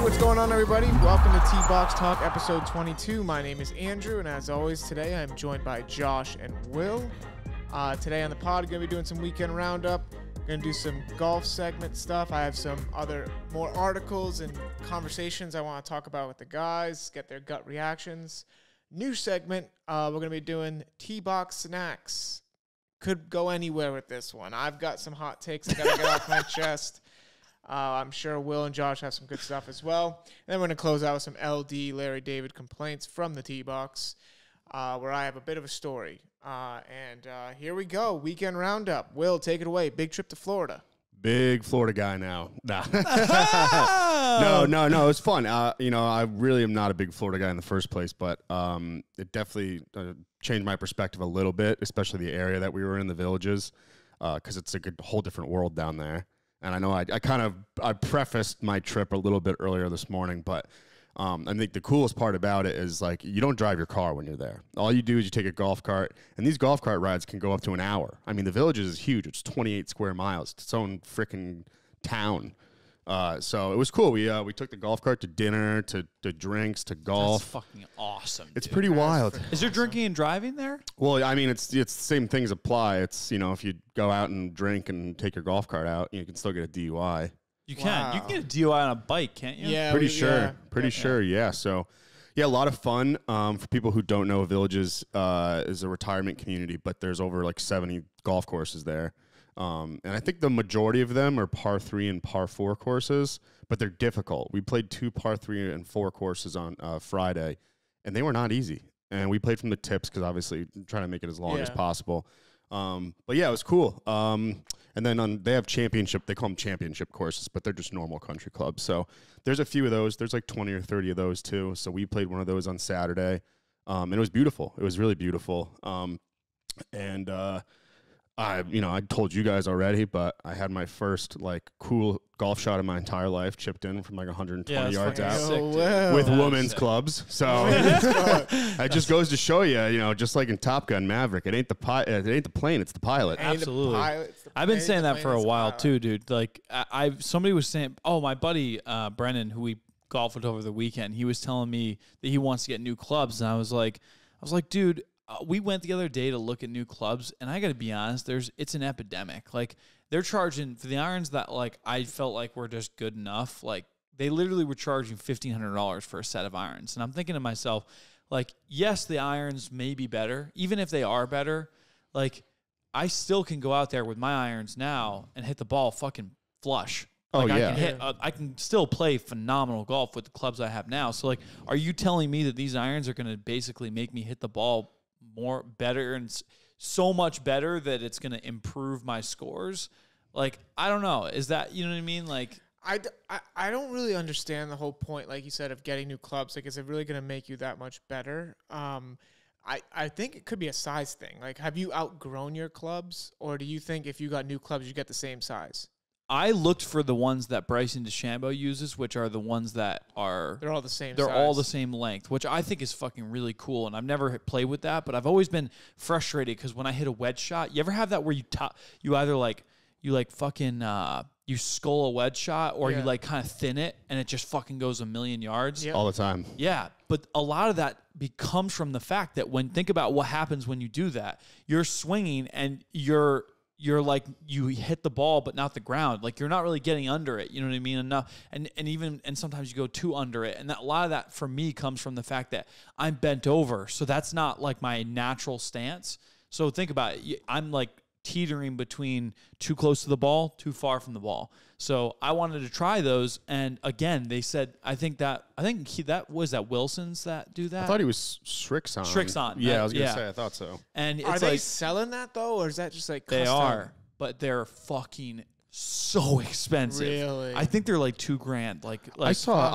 What's going on, everybody? Welcome to T-Box Talk, episode 22. My name is Andrew, and as always, today I'm joined by Josh and Will. Today on the pod, going to be doing some weekend roundup. Going to do some golf segment stuff. I have some other more articles and conversations I want to talk about with the guys, get their gut reactions. New segment, we're going to be doing T-Box snacks. Could go anywhere with this one. I've got some hot takes I got to get off my chest. I'm sure Will and Josh have some good stuff as well. And then we're going to close out with some LD Larry David complaints from the T-Box, where I have a bit of a story. And here we go. Weekend roundup. Will, take it away. Big trip to Florida. Big Florida guy now. Nah. No. It was fun. I really am not a big Florida guy in the first place, but it definitely changed my perspective a little bit, especially the area that we were in, the villages, because it's a whole different world down there. And I know I prefaced my trip a little bit earlier this morning, but I think the coolest part about it is, like, you don't drive your car when you're there. All you do is you take a golf cart, and these golf cart rides can go up to an hour. I mean, the Villages is huge. It's 28 square miles. It's its own freaking town. So it was cool. We took the golf cart to dinner, to drinks, to golf. That's fucking awesome. It's pretty wild. Is there drinking and driving there? Well, I mean, it's the same things apply. It's, if you go out and drink and take your golf cart out, you can still get a DUI. You can. Wow. You can get a DUI on a bike, can't you? Yeah, pretty sure. Yeah. So, yeah, a lot of fun. For people who don't know, Villages is a retirement community, but there's over like 70 golf courses there. And I think the majority of them are par 3 and par 4 courses, but they're difficult. We played 2 par 3 and 4 courses on Friday, and they were not easy. And we played from the tips because obviously trying to make it as long as possible. But yeah, it was cool. And then they have they call them championship courses, but they're just normal country clubs. So there's a few of those. There's like 20 or 30 of those too. So we played one of those on Saturday, and it was beautiful. It was really beautiful. I told you guys already, but I had my first cool golf shot of my entire life, chipped in from like 120 yards out with women's clubs. So it just goes to show you, just like in Top Gun Maverick, it ain't the plane, it's the pilot. Absolutely. I've been saying that for a while too, dude. Like somebody was saying, my buddy Brennan, who we golfed with over the weekend, he was telling me that he wants to get new clubs, and I was like, dude. We went the other day to look at new clubs, and I got to be honest, it's an epidemic. Like, they're charging for the irons that I felt like were just good enough. Like, they literally were charging $1,500 for a set of irons, and I'm thinking to myself, yes, the irons may be better. Even if they are better, I still can go out there with my irons now and hit the ball fucking flush. I can still play phenomenal golf with the clubs I have now. So, are you telling me that these irons are going to basically make me hit the ball better and so much better that it's going to improve my scores? I don't know. Is that, you know what I mean? I don't really understand the whole point, like you said, of getting new clubs. Is it really going to make you that much better? I think it could be a size thing. Have you outgrown your clubs, or do you think if you got new clubs, you get the same size? I looked for the ones that Bryson DeChambeau uses, which are the ones that are... They're all the same They're size. all the same length, which I think is fucking really cool, and I've never played with that, but I've always been frustrated because when I hit a wedge shot, you ever have that where you either you skull a wedge shot, or you kind of thin it, and it just fucking goes a million yards? Yep. All the time. Yeah, but a lot of that comes from the fact that think about what happens when you do that. You're swinging, and you hit the ball, but not the ground. You're not really getting under it. You know what I mean? Enough. And sometimes you go too under it. And a lot of that for me comes from the fact that I'm bent over. So that's not my natural stance. So think about it. I'm teetering between too close to the ball, too far from the ball. So I wanted to try those. And again, they said, I think that was that Wilson's that do that. I thought he was Srixon. Srixon. Yeah, I was going to say, I thought so. And are they selling that though? Or is that just custom? They are, but they're fucking so expensive. Really? I think they're $2,000. I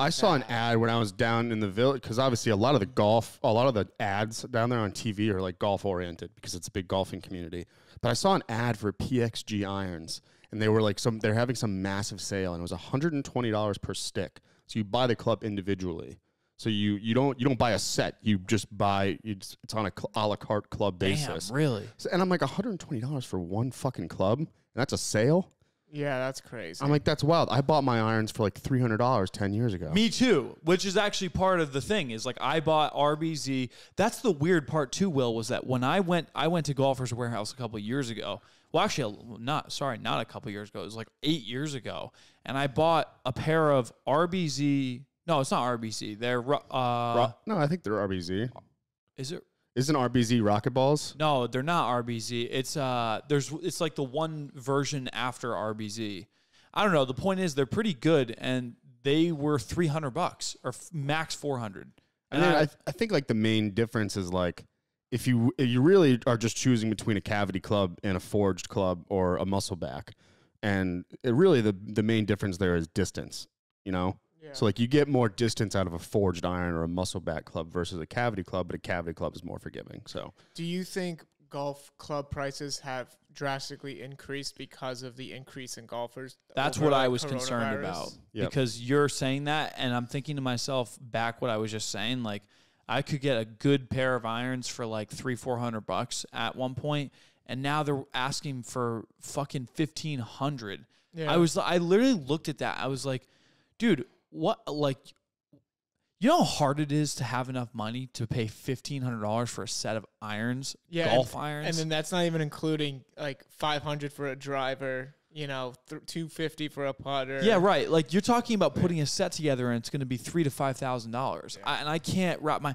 saw an ad when I was down in the village, because obviously a lot of the ads down there on TV are golf oriented because it's a big golfing community. But I saw an ad for PXG irons, and they were they're having some massive sale, and it was $120 per stick. So you buy the club individually. So you don't buy a set. You just buy it's on a la carte club basis. Damn, really? So, and I'm $120 for one fucking club, and that's a sale. Yeah, that's crazy. I'm like, that's wild. I bought my irons for like $300 10 years ago. Me too, which is actually part of the thing is like I bought RBZ. That's the weird part too, Will, was that when I went to Golfers Warehouse a couple of years ago. Well, actually, not a couple of years ago. It was like 8 years ago. And I bought a pair of RBZ. No, it's not RBZ. They're no, I think they're RBZ. Is it? Isn't RBZ Rocket Balls? No, they're not RBZ. It's like the one version after RBZ. I don't know. The point is they're pretty good, and they were $300 or max $400. And I think like the main difference is like if you really are just choosing between a cavity club and a forged club or a muscle back, and the main difference there is distance. You know. Yeah. So, like, you get more distance out of a forged iron or a muscle back club versus a cavity club, but a cavity club is more forgiving. So, do you think golf club prices have drastically increased because of the increase in golfers? That's what I was concerned about. Yep. Because you're saying that, and I'm thinking to myself back what I was just saying. Like, I could get a good pair of irons for like $300-400 at one point, and now they're asking for fucking $1,500. Yeah. I literally looked at that. I was like, dude. What, like, you know how hard it is to have enough money to pay $1,500 for a set of irons, golf irons? And then that's not even including, like, $500 for a driver, you know, $250 for a putter. Yeah, right. Like, you're talking about putting a set together, and it's going to be $3,000 to $5,000. Yeah. And I can't wrap my...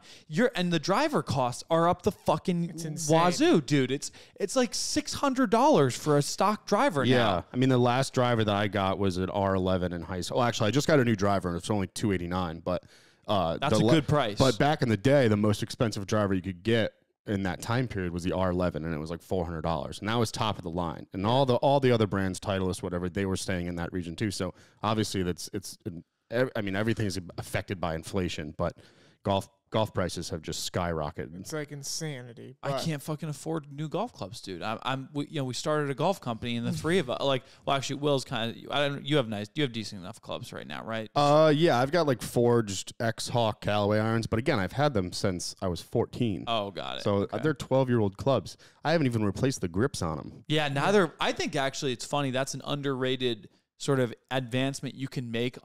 And the driver costs are up the fucking wazoo, dude. It's like $600 for a stock driver now. Yeah. I mean, the last driver that I got was an R11 in high school. Well, actually, I just got a new driver, and it's only $289, but... that's a good price. But back in the day, the most expensive driver you could get in that time period was the R11, and it was like $400, and that was top of the line. And all the other brands, Titleist, whatever, they were staying in that region too. So obviously, I mean, everything is affected by inflation, but golf prices have just skyrocketed. It's like insanity. I can't fucking afford new golf clubs, dude. We started a golf company, and the three of us, actually, Will's kind of. You have decent enough clubs right now, right? Yeah, I've got like forged X-Hawk Callaway irons, but again, I've had them since I was 14. Oh, got it. So okay. They're 12-year-old clubs. I haven't even replaced the grips on them. Yeah, I think actually it's funny. That's an underrated sort of advancement you can make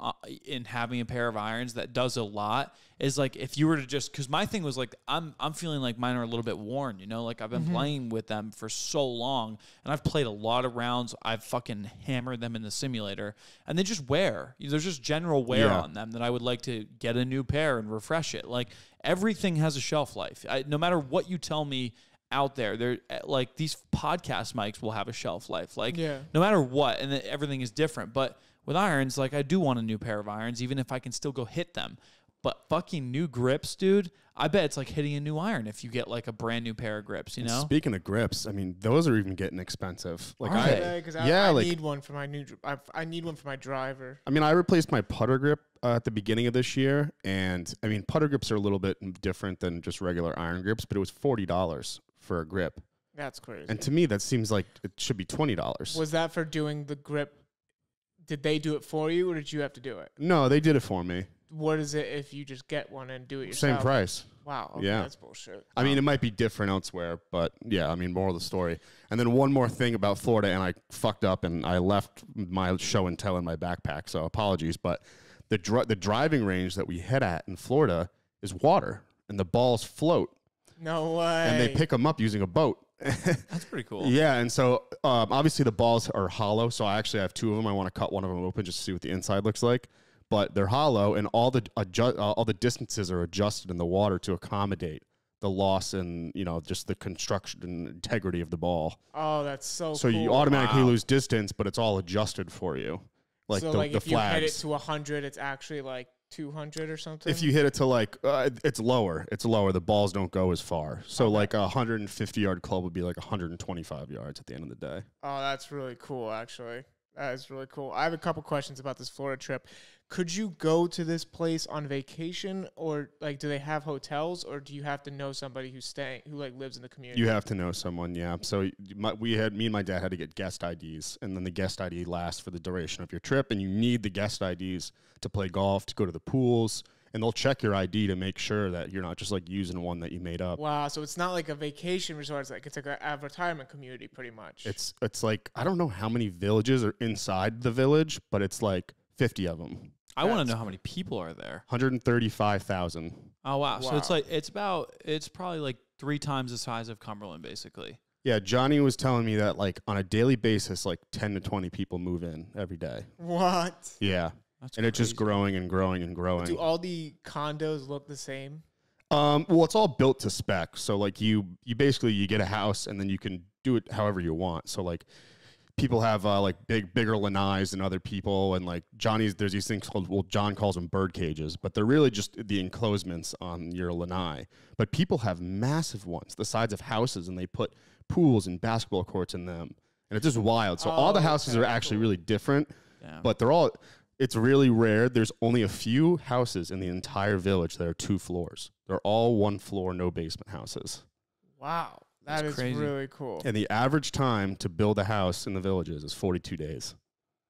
in having a pair of irons that does a lot is like if you were to just because my thing was like I'm feeling like mine are a little bit worn, you know, like I've been playing with them for so long and I've played a lot of rounds. I've fucking hammered them in the simulator and they just wear. There's just general wear on them that I would like to get a new pair and refresh it. Like everything has a shelf life. No matter what you tell me out there, they're like these podcast mics will have a shelf life, like no matter what, and everything is different. But with irons, like I do want a new pair of irons, even if I can still go hit them. But fucking new grips, dude, I bet it's like hitting a new iron if you get like a brand new pair of grips, you know? Speaking of grips, I mean, those are even getting expensive. Like I need one for my new. I need one for my driver. I mean, I replaced my putter grip at the beginning of this year, and I mean, putter grips are a little bit different than just regular iron grips, but it was $40 for a grip. That's crazy. And to me, that seems like it should be $20. Was that for doing the grip? Did they do it for you, or did you have to do it? No, they did it for me. What is it if you just get one and do it yourself? Same price. Wow. Okay, yeah. That's bullshit. I mean, it might be different elsewhere, but yeah, I mean, moral of the story. And then one more thing about Florida, and I fucked up and I left my show and tell in my backpack, so apologies, but the driving range that we hit at in Florida is water, and the balls float. No way. And they pick them up using a boat. That's pretty cool. Yeah, and so obviously the balls are hollow, so I actually have two of them. I want to cut one of them open just to see what the inside looks like. But they're hollow, and all the distances are adjusted in the water to accommodate the loss and just the construction and integrity of the ball. Oh, that's so cool. You automatically lose distance, but it's all adjusted for you. Like so the if flags. you hit it to 100, it's actually like 200 or something? If you hit it to like, it's lower. It's lower. The balls don't go as far. So like a 150-yard club would be like 125 yards at the end of the day. Oh, that's really cool, actually. That is really cool. I have a couple questions about this Florida trip. Could you go to this place on vacation, or like, do they have hotels, or do you have to know somebody who like lives in the community? You have to know someone, yeah. So me and my dad had to get guest IDs, and then the guest ID lasts for the duration of your trip, and you need the guest IDs to play golf, to go to the pools, and they'll check your ID to make sure that you're not just like using one that you made up. Wow, so it's not like a vacation resort. It's like a retirement community, pretty much. It's like, I don't know how many villages are inside the village, but it's like 50 of them. I want to know how many people are there. 135,000. Oh wow. So it's probably like 3 times the size of Cumberland, basically. Yeah, Johnny was telling me that like on a daily basis, like 10 to 20 people move in every day. What? Yeah. That's and it's just growing and growing and growing. Do all the condos look the same? Well, it's all built to spec. So like you basically you get a house and then you can do it however you want. So like people have like bigger lanais than other people, and like there's these things called, well, John calls them bird cages, but they're really just the enclosements on your lanai. But people have massive ones the size of houses, and they put pools and basketball courts in them, and it's just wild. So all the houses are actually really different, but it's really rare. There's only a few houses in the entire village that are 2 floors. They're all 1 floor, no basement houses. Wow. That is crazy. Really cool. And the average time to build a house in the villages is 42 days.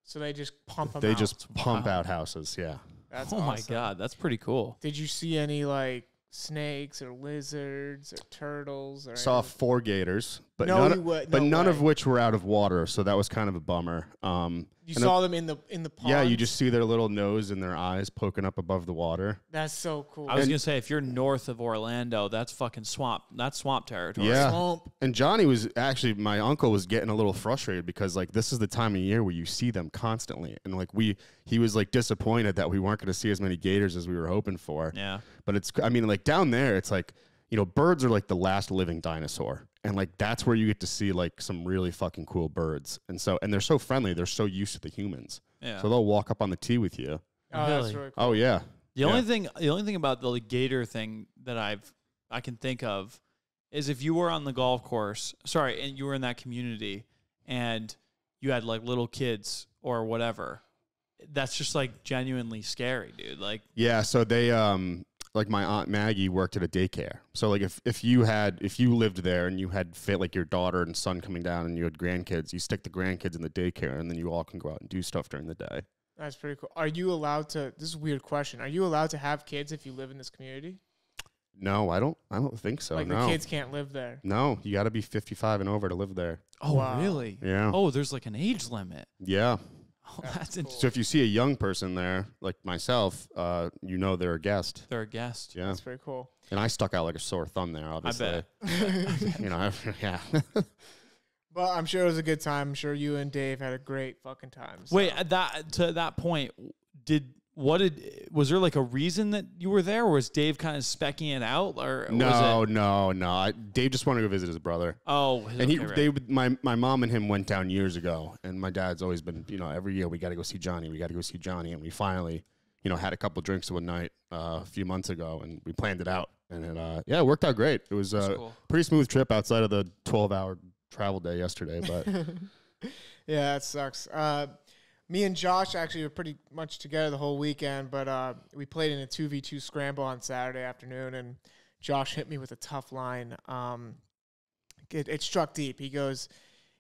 So they just pump them out. They just pump out houses, yeah. That's my awesome. God, that's pretty cool. Did you see any like snakes or lizards or turtles? Or Saw 4 gators, but no none way. of which were out of water, so that was kind of a bummer. You saw them in the pond? Yeah, you just see their little nose and their eyes poking up above the water. That's so cool. I was gonna say, if you're north of Orlando, that's fucking swamp. That's swamp territory. Yeah. Swamp. And Johnny was actually, my uncle was getting a little frustrated because like this is the time of year where you see them constantly, and like he was like disappointed that we weren't going to see as many gators as we were hoping for. Yeah. But I mean, like down there, it's like, you know, birds are like the last living dinosaur. And like, that's where you get to see like some really fucking cool birds. And they're so friendly. They're so used to the humans. Yeah. So they'll walk up on the tee with you. Oh, that's really cool. Oh yeah. The only thing about the gator thing that I can think of is if you were on the golf course, and you were in that community and you had like little kids or whatever, that's just like genuinely scary, dude. Like, yeah. So they, like my Aunt Maggie worked at a daycare. So like if you lived there and you had like your daughter and son coming down and you had grandkids, you stick the grandkids in the daycare and then you all can go out and do stuff during the day. That's pretty cool. Are you allowed to, this is a weird question, are you allowed to have kids if you live in this community? No, I don't think so. Like no. the kids can't live there? No, you got to be 55 and over to live there. oh, Wow. really? Yeah. Oh, there's like an age limit. Yeah. Oh, that's cool. interesting. So if you see a young person there, like myself, you know they're a guest. They're a guest. Yeah. That's pretty cool. And I stuck out like a sore thumb there, obviously. I bet. You know, yeah. But I'm sure it was a good time. I'm sure you and Dave had a great fucking time. So. Wait, to that point, was there like a reason that you were there, or was Dave kind of specking it out, or No. Dave just wanted to go visit his brother. Oh, And my mom and him went down years ago, and my dad's always been, you know, every year we got to go see Johnny, and we finally, you know, had a couple drinks one night a few months ago, and we planned it out, and it worked out great. It was a pretty smooth trip outside of the 12-hour travel day yesterday, but yeah, that sucks. Me and Josh actually were pretty much together the whole weekend, but we played in a 2v2 scramble on Saturday afternoon, and Josh hit me with a tough line. It struck deep. He goes,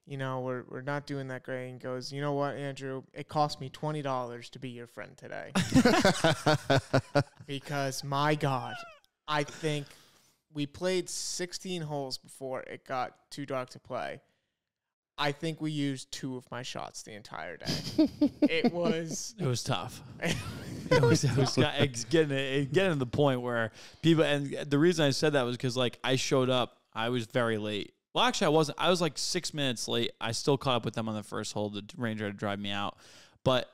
you know, we're not doing that great. And he goes, you know what, Andrew? It cost me $20 to be your friend today. Because, my God, I think we played 16 holes before it got too dark to play. I think we used 2 of my shots the entire day. It was tough. It's getting to the point where people, and the reason I said that was because like I showed up, I was very late. Well, actually, I wasn't. I was like 6 minutes late. I still caught up with them on the first hole. The ranger had to drive me out, but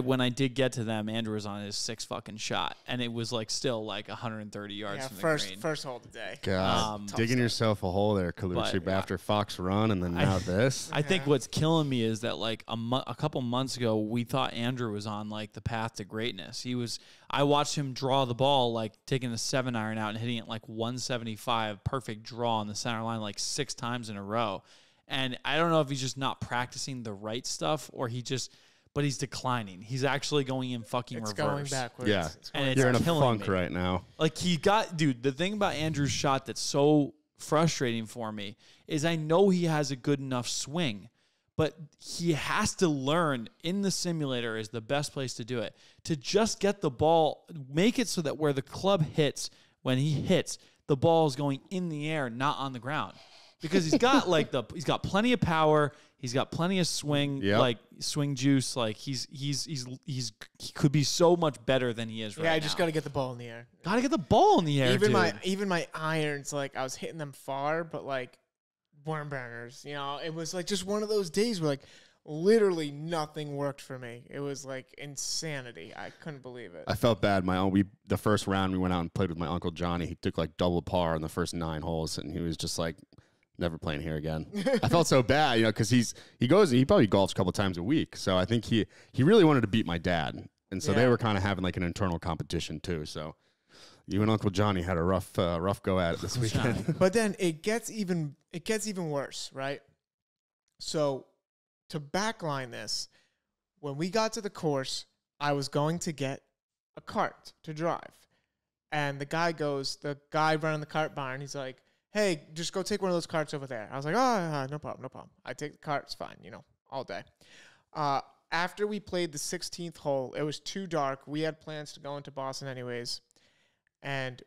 when I did get to them, Andrew was on his 6th fucking shot, and it was like still like 130 yards from the green. First hole of the day. God, digging yourself a hole there, Colucci, after Fox Run and then now this. I think what's killing me is that like a couple months ago, we thought Andrew was on like the path to greatness. I watched him draw the ball, like taking the 7-iron out and hitting it like 175, perfect draw on the center line like 6 times in a row. And I don't know if he's just not practicing the right stuff or but he's declining. He's actually going in fucking reverse. It's going backwards. Yeah. And it's You're in a killing funk me. right now. Like dude, the thing about Andrew's shot that's so frustrating for me is I know he has a good enough swing, But he has to learn in the simulator is the best place to do it. To just get the ball, make it so that where the club hits, when he hits, the ball is going in the air, not on the ground. Because he's got he's got plenty of power, he's got plenty of swing, swing juice. Like he could be so much better than he is right now. Yeah, I just got to get the ball in the air. Got to get the ball in the air. Even my irons, like I was hitting them far, but like worm burners. You know, it was like just one of those days where like literally nothing worked for me. It was like insanity. I couldn't believe it. I felt bad. The first round we went out and played with my Uncle Johnny. He took like double par in the first 9 holes, and he was just like, never playing here again. I felt so bad, because he probably golfs a couple times a week. So I think he really wanted to beat my dad, and so they were kind of having like an internal competition too. So you and Uncle Johnny had a rough go at it this weekend. But then it gets even worse, right? So to backline this, when we got to the course, I was going to get a cart to drive. And the guy running the cart barn, he's like, hey, just go take one of those carts over there. I was like, oh, no problem. I take the cart, it's fine, all day. After we played the 16th hole, it was too dark. We had plans to go into Boston anyways. And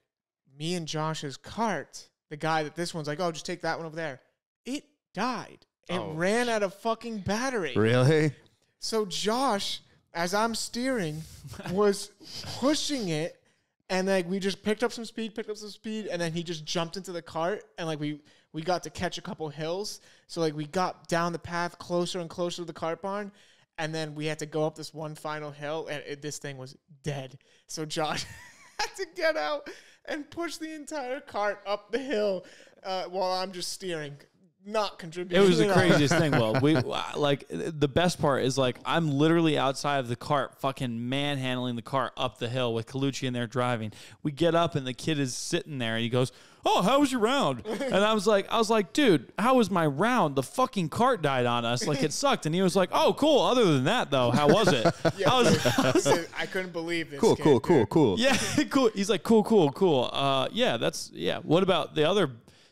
me and Josh's cart, the guy that this one's like, oh, just take that one over there. It died. It ran out of fucking battery. Really? So Josh, as I'm steering, was pushing it, and like we just picked up some speed, and then he just jumped into the cart, and like we got to catch a couple hills. So like we got down the path closer and closer to the cart barn, and then we had to go up this one final hill, and this thing was dead. So Josh had to get out and push the entire cart up the hill while I'm just steering. Not contributing. It was the craziest thing. Well, the best part is like I'm literally outside of the cart, fucking manhandling the cart up the hill with Colucci in there driving. We get up and the kid is sitting there and he goes, "Oh, how was your round?" And I was like, "Dude, how was my round? The fucking cart died on us. Like it sucked." And he was like, "Oh, cool. Other than that, though, how was it?" Yeah, I couldn't believe this. Cool. Yeah, cool. He's like, cool. What about the other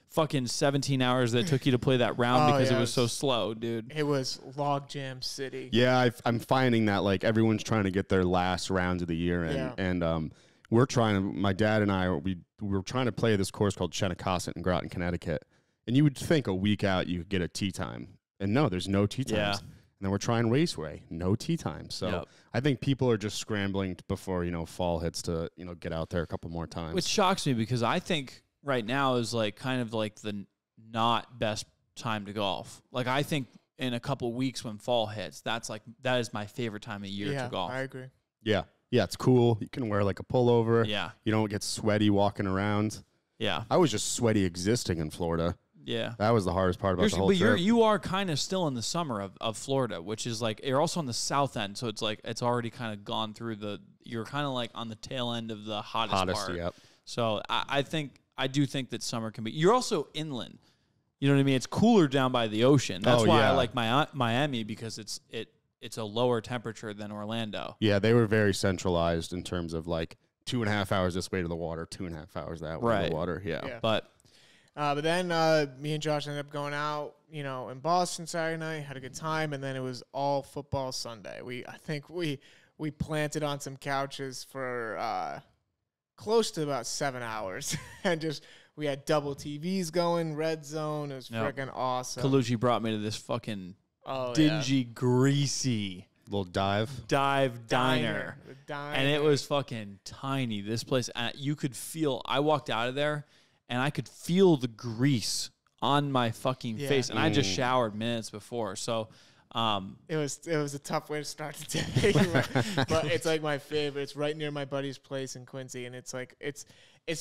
fucking 17 hours that took you to play that round because it was so slow, dude? It was logjam city. Yeah, I'm finding that like everyone's trying to get their last rounds of the year in, and we're trying to. My dad and I we're trying to play this course called Shenecosset in Groton, Connecticut, and you would think a week out you could get a tee time, and no, there's no tee times. Yeah. And then we're trying Raceway, no tee time. So I think people are just scrambling before fall hits to get out there a couple more times. Which shocks me because I think right now is like kind of like the not best time to golf. Like I think in a couple weeks when fall hits, that is my favorite time of year to golf. I agree. Yeah, it's cool. You can wear like a pullover. Yeah. You don't get sweaty walking around. Yeah. I was just sweaty existing in Florida. Yeah. That was the hardest part about the whole trip. You are kind of still in the summer of Florida, which is like, you're also on the south end. So it's like, it's already kind of gone through you're kind of like on the tail end of the hottest part. Yep. So I do think that summer can be, you're also inland. You know what I mean? It's cooler down by the ocean. That's why I like Miami because it's a lower temperature than Orlando. Yeah, they were very centralized in terms of like 2.5 hours this way to the water, 2.5 hours that way to the water. Yeah. But then me and Josh ended up going out, in Boston Saturday night, had a good time, and then it was all football Sunday. I think we planted on some couches for close to about 7 hours, and we had double TVs going, red zone. It was freaking awesome. Colucci brought me to this fucking dingy, greasy little dive diner. And it was fucking tiny. This place, you could feel. I walked out of there, and I could feel the grease on my fucking face, and I just showered minutes before. So it was a tough way to start the day, but it's like my favorite. It's right near my buddy's place in Quincy, and it's like it's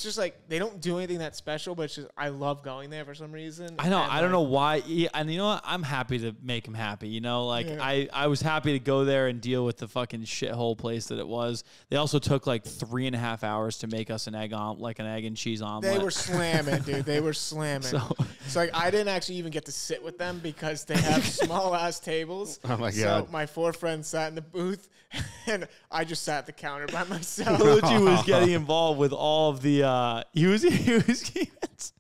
just like they don't do anything that special, but it's just I love going there for some reason. I know. I don't know why. And you know what? I'm happy to make him happy. I was happy to go there and deal with the fucking shithole place that it was. They also took like 3.5 hours to make us an egg and cheese omelet. They were slamming, dude. They were slamming. So like I didn't actually even get to sit with them because they have small ass tables. Oh my god! So my 4 friends sat in the booth, and I just sat at the counter by myself. Colucci was getting involved with all of the. He was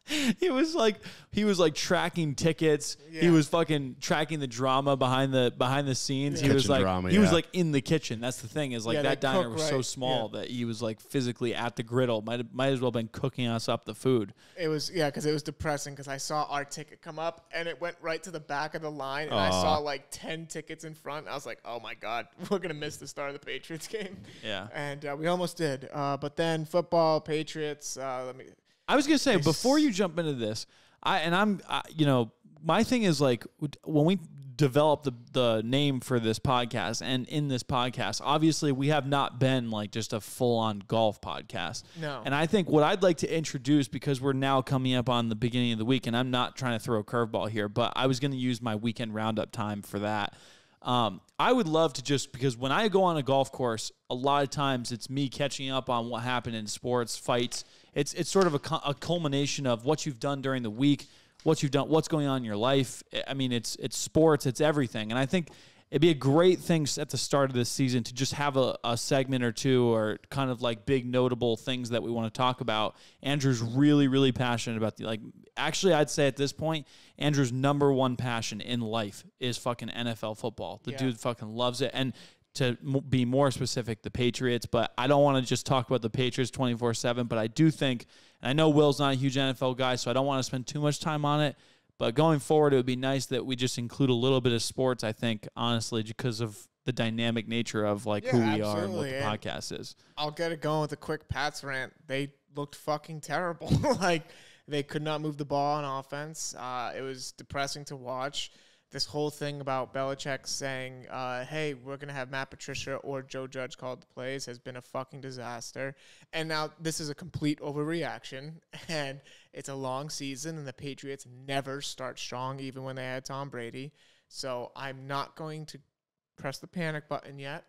He was like tracking tickets. Yeah. He was fucking tracking the drama behind the scenes. Yeah. He was like drama, he was like in the kitchen. That's the thing, is like that diner was so small that he was like physically at the griddle. Might as well have been cooking us up the food. It was because it was depressing, because I saw our ticket come up and it went right to the back of the line, and I saw like 10 tickets in front. I was like, oh my God, we're gonna miss the start of the Patriots game. Yeah, and we almost did. But then football, Patriots. I was gonna say, before you jump into this, my thing is like, when we developed the name for this podcast, and in this podcast, obviously we have not been like just a full on golf podcast. No. And I think what I'd like to introduce, because we're now coming up on the beginning of the week, and I'm not trying to throw a curveball here, but I was gonna use my weekend roundup time for that. I would love to just, because when I go on a golf course, a lot of times it's me catching up on what happened in sports, fights. It's sort of a culmination of what you've done during the week, what you've done, what's going on in your life. I mean, it's sports, it's everything. And I think it'd be a great thing at the start of this season to just have a segment or two, or kind of like big notable things that we want to talk about. Andrew's really, really passionate about actually, I'd say at this point, Andrew's number one passion in life is fucking NFL football. The dude fucking loves it. And to be more specific, the Patriots. But I don't want to just talk about the Patriots 24/7. But I do think, and I know Will's not a huge NFL guy, so I don't want to spend too much time on it. But going forward, it would be nice that we just include a little bit of sports, I think, honestly, because of the dynamic nature of like who we are and what the podcast is. I'll get it going with a quick Pats rant. They looked fucking terrible. Like, they could not move the ball on offense. It was depressing to watch. This whole thing about Belichick saying, hey, we're going to have Matt Patricia or Joe Judge call the plays has been a fucking disaster. And now this is a complete overreaction, and it's a long season, and the Patriots never start strong, even when they had Tom Brady. So I'm not going to press the panic button yet,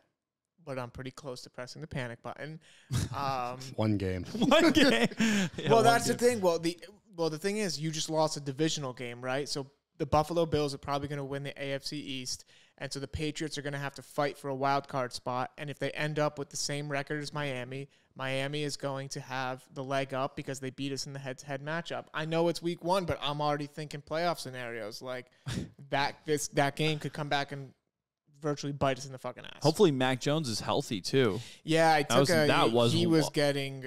but I'm pretty close to pressing the panic button. One game. One game. Yeah, well, that's the thing. Well, the thing is, you just lost a divisional game, right? So the Buffalo Bills are probably going to win the AFC East, and so the Patriots are going to have to fight for a wild card spot. And if they end up with the same record as Miami, Miami is going to have the leg up because they beat us in the head-to-head matchup. I know it's week 1, but I'm already thinking playoff scenarios. Like, that game could come back and virtually bite us in the fucking ass. Hopefully Mac Jones is healthy too. Yeah, he was getting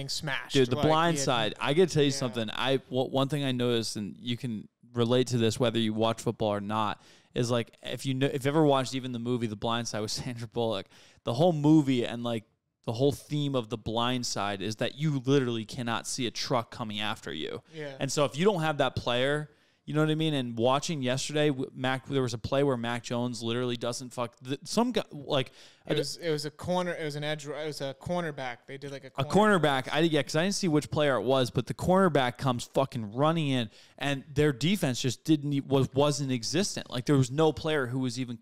smashed. Dude, the blind side. I got to tell you something. One thing I noticed, and you can relate to this whether you watch football or not, is like if you've ever watched even the movie The Blind Side with Sandra Bullock, the whole movie and like the whole theme of The Blind Side is that you literally cannot see a truck coming after you. Yeah. And so if you don't have that player, you know what I mean? And watching yesterday, there was a play where Mac Jones literally doesn't some guy like it was a corner. It was an edge. It was a cornerback. They did like a cornerback. Because I didn't see which player it was, but the cornerback comes fucking running in, and their defense just wasn't existent. Like, there was no player who was even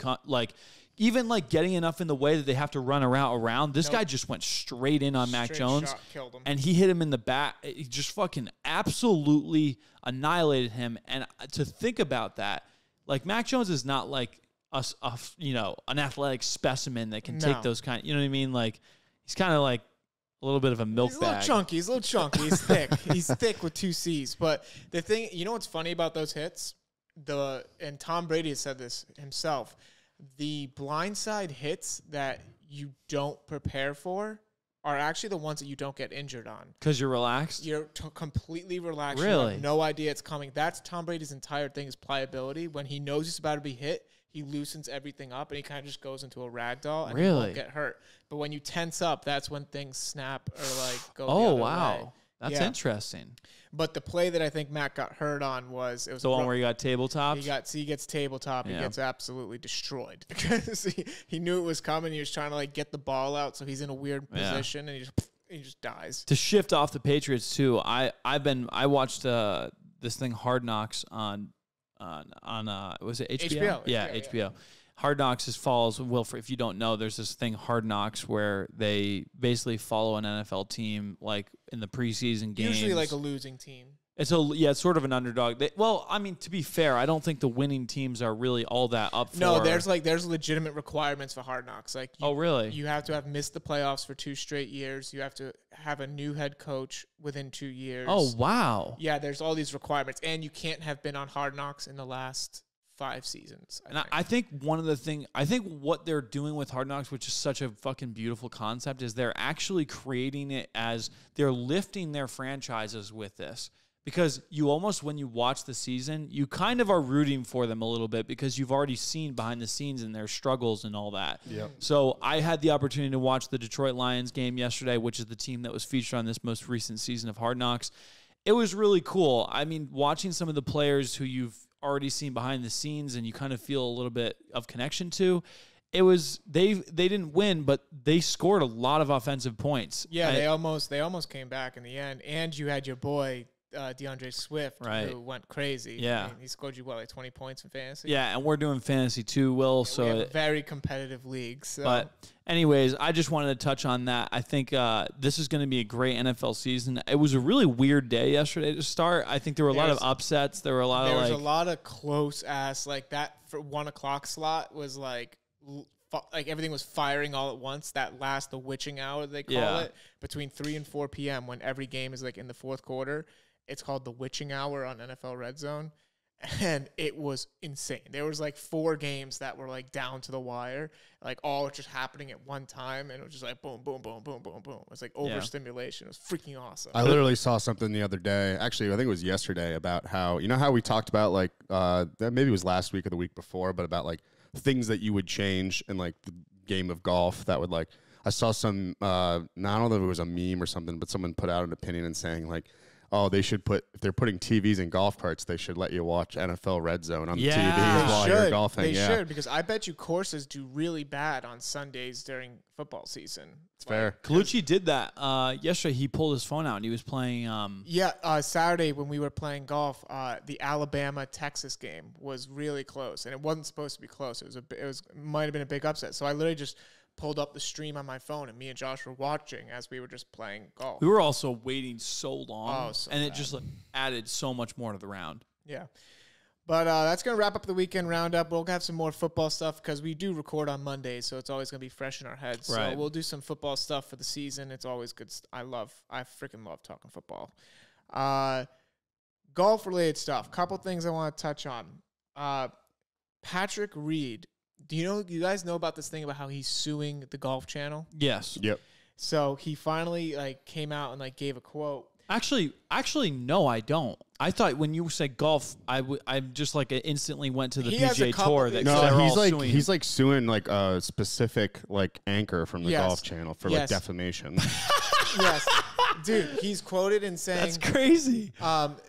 even getting enough in the way that they have to run around. This guy just went straight in on Mac Jones, shot, killed him. And he hit him in the back. He just fucking absolutely annihilated him. And to think about that, like, Mac Jones is not like an athletic specimen that can take those kind. You know what I mean? Like, he's kind of like a little bit of a milk bag. He's a little chunky. He's thick. He's thick with 2 C's. But the thing, you know what's funny about those hits? And Tom Brady has said this himself. The blindside hits that you don't prepare for are actually the ones that you don't get injured on. Because you're relaxed? You're completely relaxed. Really? You have no idea it's coming. That's Tom Brady's entire thing, is pliability. When he knows he's about to be hit, he loosens everything up, and he kind of just goes into a rag doll, and he won't get hurt. But when you tense up, that's when things snap or go the other way. That's interesting. But the play that I think Mac got hurt on was the one where he got tabletopped. He gets tabletop. Yeah. He gets absolutely destroyed because he knew it was coming. He was trying to get the ball out, so he's in a weird position, and he just dies. To shift off the Patriots too, I watched this thing Hard Knocks on was it HBO? Yeah, HBO. Hard Knocks follows Wilfred. If you don't know, there's this thing Hard Knocks where they basically follow an NFL team in the preseason games. Usually a losing team. It's sort of an underdog. Well, I mean, to be fair, I don't think the winning teams are really all that up for. No, there's legitimate requirements for Hard Knocks. Like, really? You have to have missed the playoffs for 2 straight years. You have to have a new head coach within 2 years. Oh, wow. Yeah, there's all these requirements, and you can't have been on Hard Knocks in the last 5 seasons. I think what they're doing with Hard Knocks, which is such a fucking beautiful concept, is they're actually creating it as they're lifting their franchises with this. Because you almost, when you watch the season, you kind of are rooting for them a little bit because you've already seen behind the scenes and their struggles and all that. Yep. So I had the opportunity to watch the Detroit Lions game yesterday, which is the team that was featured on this most recent season of Hard Knocks. It was really cool. I mean, watching some of the players who you've already seen behind the scenes and you kind of feel a little bit of connection to, it was they didn't win, but they scored a lot of offensive points. Yeah, they almost came back in the end. And you had your boy DeAndre Swift, who went crazy. Yeah. I mean, he scored you, 20 points in fantasy? Yeah, and we're doing fantasy too, Will. Yeah, so we have a very competitive league. So. But anyways, I just wanted to touch on that. I think this is going to be a great NFL season. It was a really weird day yesterday to start. I think there were a lot of upsets. There was a lot of close ass, like that for 1 o'clock slot was like everything was firing all at once. The witching hour, they call it, between 3 and 4 p.m. when every game is like in the fourth quarter. It's called the witching hour on NFL Red Zone. And it was insane. There was like 4 games that were like down to the wire, like all just happening at one time. And it was just like boom, boom, boom, boom, boom, boom. It was like overstimulation. It was freaking awesome. I literally saw something the other day. Actually, I think it was yesterday about how, how we talked about like, maybe it was last week or the week before, but about like things that you would change in like the game of golf that would like, I saw some, I don't know if it was a meme or something, but someone put out an opinion and saying like, oh, they should if they're putting TVs in golf carts, they should let you watch NFL Red Zone on the TV while you're golfing. They should, because I bet you courses do really bad on Sundays during football season. It's fair. Colucci did that yesterday. He pulled his phone out and he was playing. Saturday when we were playing golf, the Alabama-Texas game was really close, and it wasn't supposed to be close. It might have been a big upset. So I literally just pulled up the stream on my phone, and me and Josh were watching as we were just playing golf. We were also waiting so long, and it just added so much more to the round. Yeah. But that's going to wrap up the weekend roundup. We'll have some more football stuff because we do record on Mondays, so it's always going to be fresh in our heads. Right. So we'll do some football stuff for the season. It's always good. I freaking love talking football. Golf-related stuff. Couple things I want to touch on. Patrick Reed. Do you guys know about this thing about how he's suing the Golf Channel? Yes. Yep. So he finally came out and gave a quote. Actually, no, I don't. I thought when you said golf, I just instantly went to the PGA Tour. He's suing like a specific anchor from the Golf Channel for defamation. Yes, dude, he's quoted in saying that's crazy.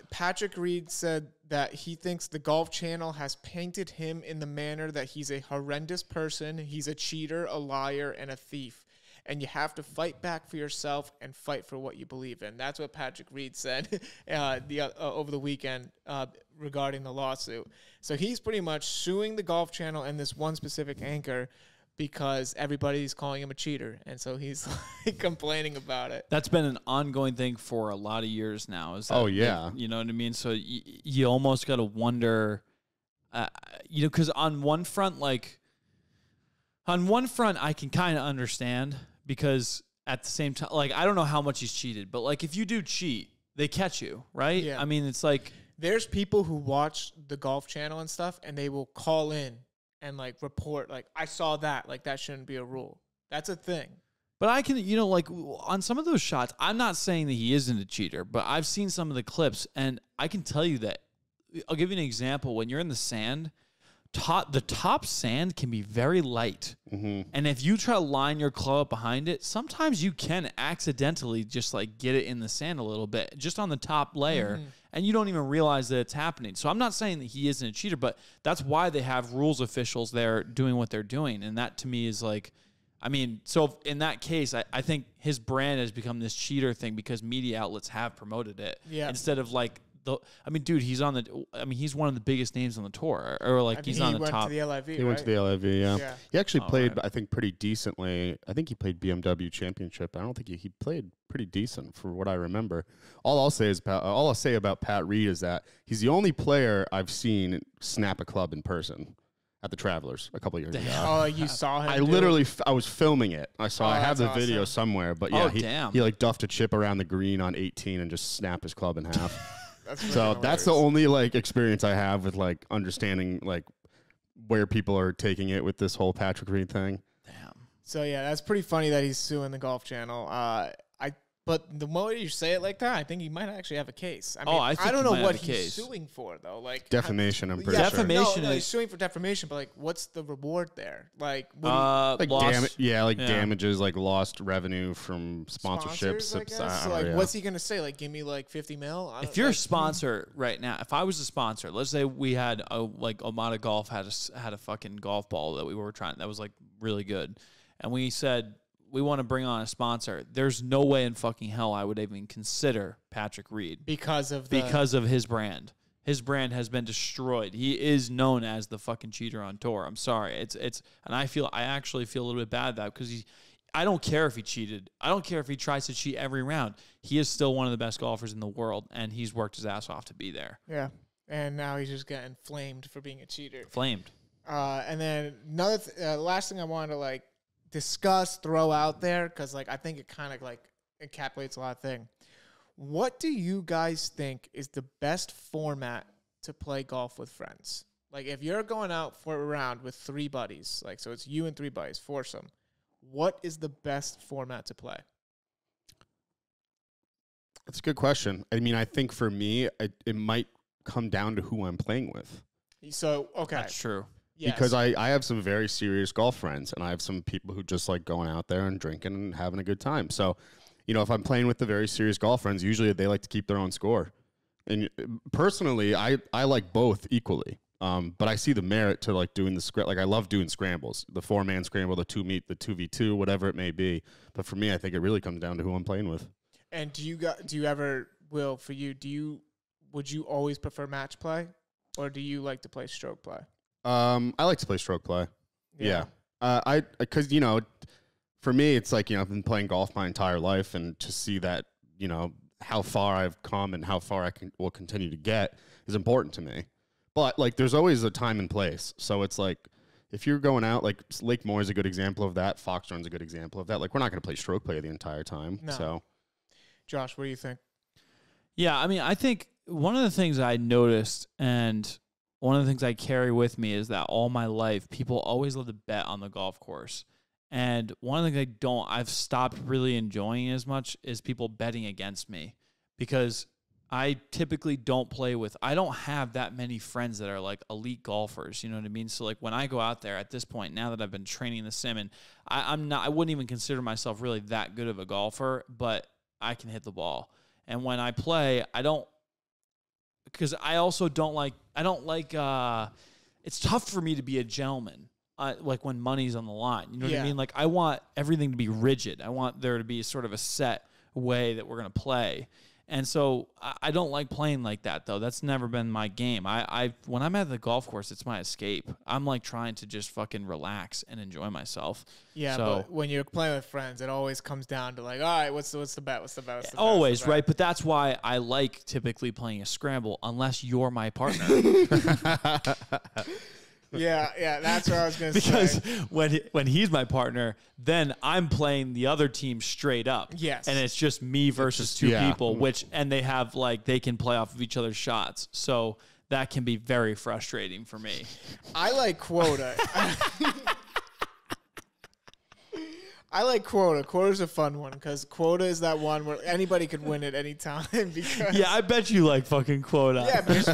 Patrick Reed said that he thinks the Golf Channel has painted him in the manner that he's a horrendous person, he's a cheater, a liar, and a thief. And you have to fight back for yourself and fight for what you believe in. That's what Patrick Reed said over the weekend regarding the lawsuit. So he's pretty much suing the Golf Channel and this one specific anchor because everybody's calling him a cheater. And so he's complaining about it. That's been an ongoing thing for a lot of years now. You know what I mean? So you almost got to wonder, because on one front, I can kind of understand because at the same time, I don't know how much he's cheated, but if you do cheat, they catch you, right? Yeah. I mean, it's there's people who watch the Golf Channel and stuff, and they will call in and report, I saw that, that shouldn't be a rule. That's a thing. But I can, on some of those shots, I'm not saying that he isn't a cheater, but I've seen some of the clips, and I can tell you that. I'll give you an example. When you're in the sand, the top sand can be very light. Mm-hmm. And if you try to line your club up behind it, sometimes you can accidentally just get it in the sand a little bit, just on the top layer, and you don't even realize that it's happening. So I'm not saying that he isn't a cheater, but that's why they have rules officials there doing what they're doing. And that to me is so in that case, I think his brand has become this cheater thing because media outlets have promoted it. Yeah. Instead of I mean, dude, he's he's one of the biggest names on the tour, or like he's on the top. He went to the LIV. He went to the LIV. Yeah. He actually played, right. I think, pretty decently. I think he played BMW Championship. I don't think he played pretty decent for what I remember. All I'll say about Pat Reed is that he's the only player I've seen snap a club in person at the Travelers a couple years ago. Oh, you saw him? I was filming it. I have the video somewhere, but yeah, he like duffed a chip around the green on 18 and just snapped his club in half. That's the only like experience I have with like understanding like where people are taking it with this whole Patrick Reed thing. Damn. So yeah, that's pretty funny that he's suing the Golf Channel. But the more you say it like that, I think he might actually have a case. I mean, I don't know what he's suing for though. Like defamation, I'm pretty sure. Defamation. No, he's suing for defamation, but like, what's the reward there? Like, damages, like lost revenue from sponsorships. What's he gonna say? Like, give me like 50 mil. If you're a sponsor right now, if I was a sponsor, let's say we had like OMADA Golf had a fucking golf ball that we were trying that was like really good, and we said, we want to bring on a sponsor. There's no way in fucking hell I would even consider Patrick Reed because of his brand. His brand has been destroyed. He is known as the fucking cheater on tour. I'm sorry. And I actually feel a little bit bad about that because I don't care if he cheated. I don't care if he tries to cheat every round. He is still one of the best golfers in the world, and he's worked his ass off to be there. Yeah, and now he's just getting flamed for being a cheater. Flamed. And then another last thing I wanted to like discuss, throw out there, because like I think it kind of like encapsulates a lot of things. What do you guys think is the best format to play golf with friends? Like if you're going out for a round with 3 buddies, like so it's you and 3 buddies, foursome. What is the best format to play? That's a good question. I mean, I think for me, it might come down to who I'm playing with. So okay, that's true. Yes. Because I have some very serious golf friends, and I have some people who just like going out there and drinking and having a good time. So, you know, if I'm playing with the very serious golf friends, usually they like to keep their own score. And personally, I like both equally. But I see the merit to like doing like I love doing scrambles, the 4-man scramble, the 2v2, whatever it may be. But for me, I think it really comes down to who I'm playing with. And do you ever, Will, for you, would you always prefer match play, or do you like to play stroke play? I like to play stroke play. Yeah. Because, you know, for me, it's like, you know, I've been playing golf my entire life, and to see that, you know, how far I've come and how far will continue to get is important to me. But, like, there's always a time and place. So it's like, if you're going out, like, Lake Moore is a good example of that. Foxrun's a good example of that. Like, we're not going to play stroke play the entire time. No. So, Josh, what do you think? Yeah, I mean, I think one of the things I noticed, and one of the things I carry with me, is that all my life, people always love to bet on the golf course. And one of the things I've stopped really enjoying as much is people betting against me, because I typically I don't have that many friends that are like elite golfers, you know what I mean? So like when I go out there at this point, now that I've been training the sim, and I wouldn't even consider myself really that good of a golfer, but I can hit the ball. And when I play, because I also don't like, it's tough for me to be a gentleman, like when money's on the line, you know what I mean? Like I want everything to be rigid. I want there to be sort of a set way that we're going to play. And so I don't like playing like that, though. That's never been my game. When I'm at the golf course, it's my escape. I'm like trying to just fucking relax and enjoy myself. Yeah, but when you're playing with friends, it always comes down to like, all right, what's the bet? What's the bet? Always, right? But that's why I like typically playing a scramble, unless you're my partner. Yeah, that's what I was going to say. Because when he's my partner, then I'm playing the other team straight up. Yes. And it's just me versus two people, and they have like, they can play off of each other's shots. So that can be very frustrating for me. I like quota. I like quota. Quota's a fun one because quota is that one where anybody could win at any time. Because yeah, I bet you like fucking quota. Yeah, because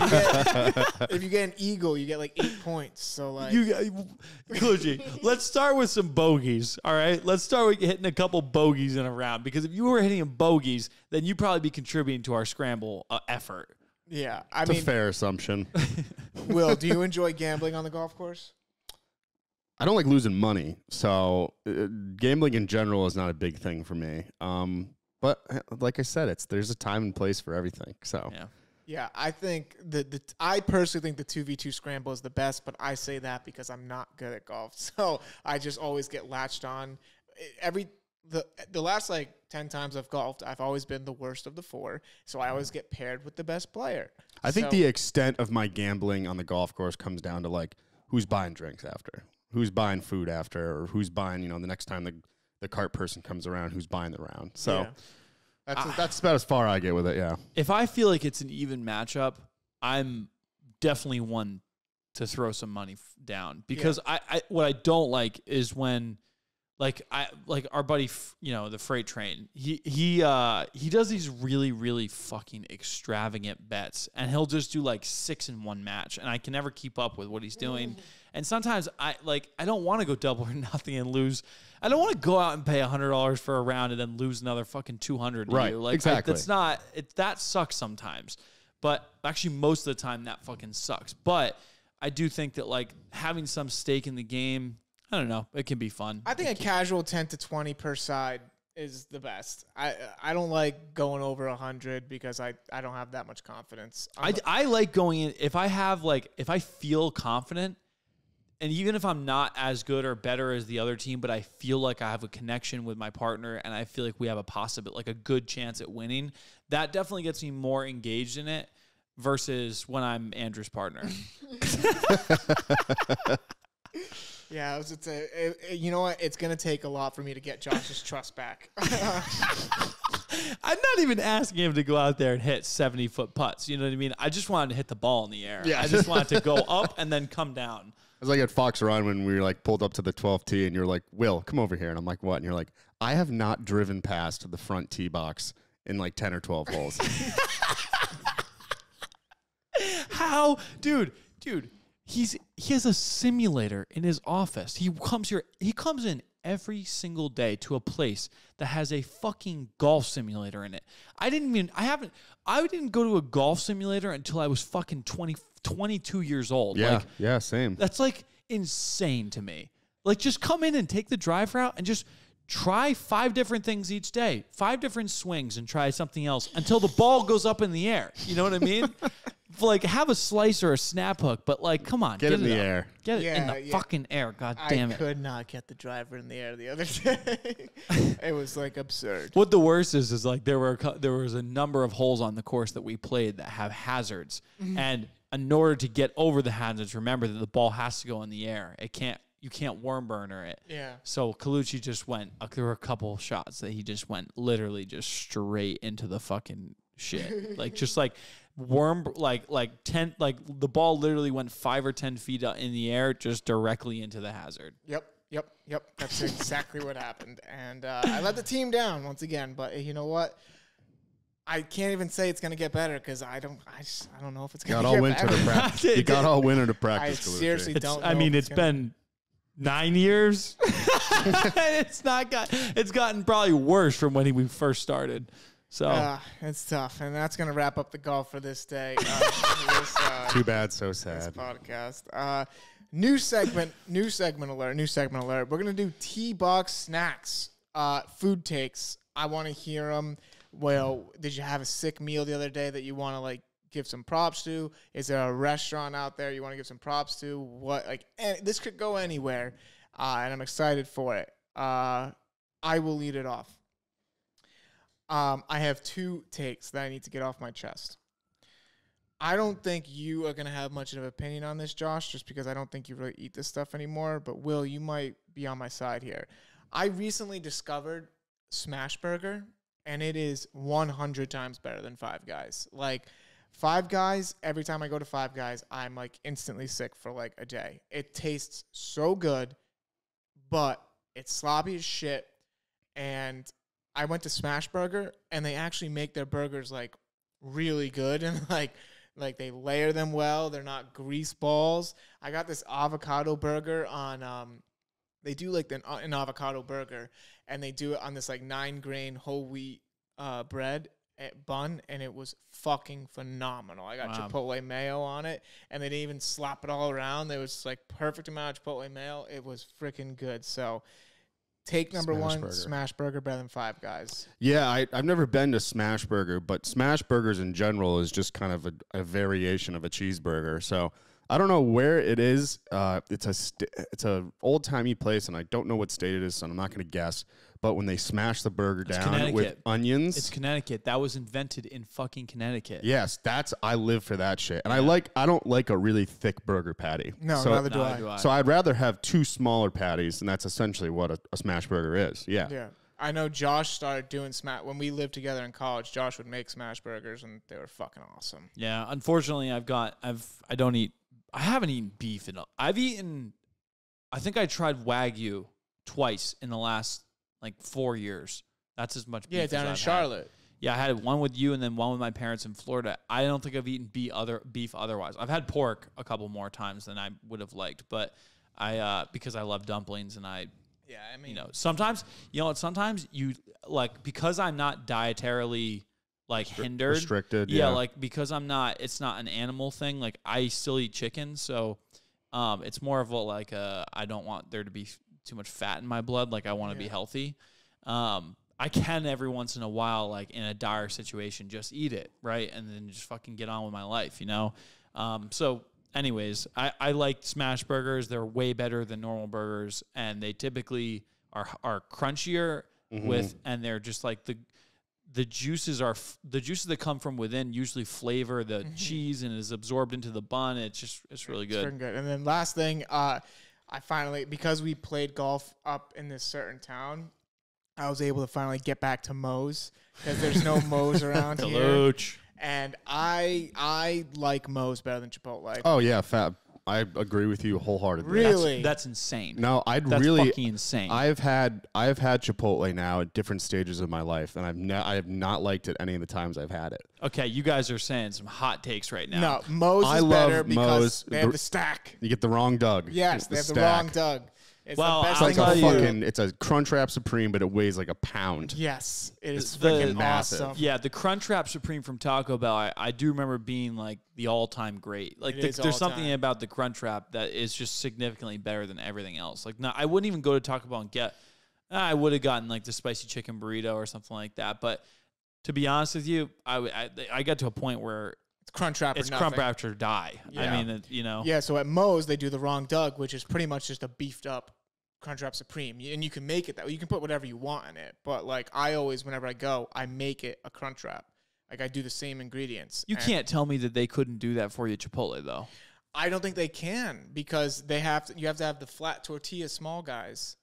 if you get an eagle, you get like 8 points. So like, Kluji, let's start with some bogeys. All right, let's start with hitting a couple bogeys in a round, because if you were hitting bogeys, then you'd probably be contributing to our scramble effort. Yeah, I mean, a fair assumption. Will, do you enjoy gambling on the golf course? I don't like losing money, so gambling in general is not a big thing for me. But like I said, there's a time and place for everything. So Yeah, I think I personally think the 2v2 scramble is the best, but I say that because I'm not good at golf. So I just always get latched on. The last like 10 times I've golfed, I've always been the worst of the 4. So I always get paired with the best player. I think the extent of my gambling on the golf course comes down to like who's buying drinks after, who's buying food after, or who's buying, the next time the cart person comes around, who's buying the round. So that's about as far I get with it. Yeah. If I feel like it's an even matchup, I'm definitely one to throw some money down because I what I don't like is when like our buddy, the freight train, he does these really, really fucking extravagant bets, and he'll just do like 6 in one match, and I can never keep up with what he's doing. And sometimes I don't want to go double or nothing and lose. I don't want to go out and pay $100 for a round and then lose another fucking 200. Right. Like, exactly. That sucks sometimes, but actually most of the time that fucking sucks. But I do think that like having some stake in the game, I don't know, it can be fun. I think a casual 10 to 20 per side is the best. I don't like going over 100 because I don't have that much confidence. I like going in if I feel confident, and even if I'm not as good or better as the other team, but I feel like I have a connection with my partner and I feel like we have a good chance at winning, that definitely gets me more engaged in it versus when I'm Andrew's partner. Yeah, you know what? It's going to take a lot for me to get Josh's trust back. I'm not even asking him to go out there and hit 70-foot putts. You know what I mean? I just wanted to hit the ball in the air. Yeah. I just wanted to go up and then come down. It was like at Fox Run when we were like pulled up to the 12th tee and you're like, Will, come over here. And I'm like, what? And you're like, I have not driven past the front tee box in like 10 or 12 holes. How? Dude, he has a simulator in his office. He comes in every single day to a place that has a fucking golf simulator in it. I didn't go to a golf simulator until I was fucking 22 years old. Yeah, same. That's like insane to me. Like just come in and take the drive route and just try 5 different things each day, 5 different swings and try something else until the ball goes up in the air. You know what I mean? Like have a slice or a snap hook, but like, come on, get it in the air. Get it in the fucking air. God damn it. I could not get the driver in the air the other day. It was like absurd. What the worst is like there was a number of holes on the course that we played that have hazards. And in order to get over the hazards, remember that the ball has to go in the air. You can't worm burner it. Yeah. So Colucci just went, there were a couple shots that he just went literally just straight into the fucking shit. Like just like the ball literally went 5 or 10 feet in the air, just directly into the hazard. Yep. That's exactly what happened. And I let the team down once again, but you know what? I can't even say it's going to get better because I don't know if it's going to get better. You got all winter to practice. I seriously don't know. I mean, it's been 9 years. It's gotten probably worse from when we first started. So it's tough, and that's gonna wrap up the golf for this day. Too bad, so sad. This podcast. New segment alert. We're gonna do T-Box snacks, food takes. I want to hear them. Well, did you have a sick meal the other day that you want to like give some props to? Is there a restaurant out there you want to give some props to? What this could go anywhere, and I'm excited for it. I will lead it off. I have 2 takes that I need to get off my chest. I don't think you are going to have much of an opinion on this, Josh, just because I don't think you really eat this stuff anymore. But, Will, you might be on my side here. I recently discovered Smash Burger, and it is 100 times better than Five Guys. Like, Five Guys, every time I go to Five Guys, I'm, like, instantly sick for, like, a day. It tastes so good, but it's sloppy as shit, and I went to Smash Burger, and they actually make their burgers, like, really good, and, like they layer them well. They're not grease balls. I got this avocado burger on, they do, like, an avocado burger, and they do it on this, like, 9-grain whole wheat bread bun, and it was fucking phenomenal. I got Chipotle mayo on it, and they didn't even slap it all around. There was, like, perfect amount of Chipotle mayo. It was freaking good, so Take number one, Smash Burger better than Five Guys. Yeah, I've never been to Smash Burger, but Smash Burgers in general is just kind of a variation of a cheeseburger. So I don't know where it is. It's a old timey place, and I don't know what state it is, so I'm not going to guess. But when they smash the burger down with onions, it's Connecticut. That was invented in fucking Connecticut. Yes, I live for that shit. And I don't like a really thick burger patty. No, neither do I. So I'd rather have two smaller patties, and that's essentially what a smash burger is. Yeah. Yeah. I know Josh started doing smash when we lived together in college. Josh would make smash burgers, and they were fucking awesome. Yeah. Unfortunately, I haven't eaten beef I think I tried Wagyu twice in the last 4 years. That's as much beef as down in I've Charlotte. Had. Yeah, I had one with you and then one with my parents in Florida. I don't think I've eaten beef otherwise. I've had pork a couple more times than I would have liked, but because I love dumplings and sometimes you because I'm not dietarily hindered, restricted. Yeah, because it's not an animal thing. I still eat chicken, so it's more of I don't want there to be too much fat in my blood. I want to be healthy. I can every once in a while, in a dire situation, just eat it, right? And then just fucking get on with my life, So anyways, I like smash burgers. They're way better than normal burgers, and they typically are crunchier and they're just the juices that come from within usually flavor the cheese and is absorbed into the bun. It's really good. It's good. And then last thing, I finally, because we played golf up in this certain town, I was able to finally get back to Moe's because there's no Moe's around here. And I like Moe's better than Chipotle. Oh yeah, fab. I agree with you wholeheartedly. Really? That's insane. No, that's fucking insane. I've had Chipotle now at different stages of my life, and I have not liked it any of the times I've had it. Okay, you guys are saying some hot takes right now. No, Moe's is better because they have the stack. You get the wrong Doug. Yes, they have the wrong Doug. It's well, the best it's thing it's a Crunchwrap Supreme, but it weighs like a pound. Yes, it is freaking massive. awesome. Yeah, the Crunchwrap Supreme from Taco Bell, I do remember being the all-time great. There's something about the Crunchwrap that is just significantly better than everything else. I wouldn't even go to Taco Bell and get. I would have gotten the spicy chicken burrito or something like that. But to be honest with you, I got to a point where it's Crunchwrap. It's Crunchwrap or die. Yeah. I mean, Yeah, so at Moe's they do the wrong Doug, which is pretty much just a beefed up Crunchwrap Supreme, and you can make it that way. You can put whatever you want in it, but I always, whenever I go, I make it a Crunchwrap. I do the same ingredients. You can't tell me that they couldn't do that for you at Chipotle, though. I don't think they can because you have to have the flat tortilla small guys.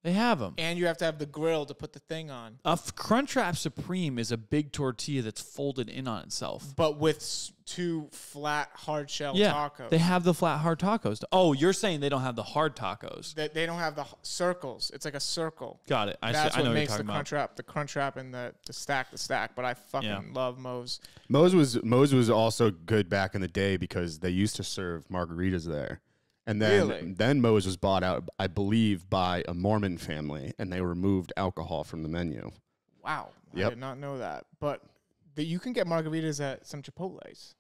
They have them. And you have to have the grill to put the thing on. A Crunchwrap Supreme is a big tortilla that's folded in on itself. But with two flat, hard shell tacos. They have the flat, hard tacos. Oh, you're saying they don't have the hard tacos. They don't have the circles. It's like a circle. Got it. That's I know what what makes you're the talking Crunchwrap, the Crunchwrap and the stack. But I fucking love Moe's. Moe's was also good back in the day because they used to serve margaritas there. And then Moe's was bought out, I believe, by a Mormon family, and they removed alcohol from the menu. Wow. Yep. I did not know that. But you can get margaritas at some Chipotles.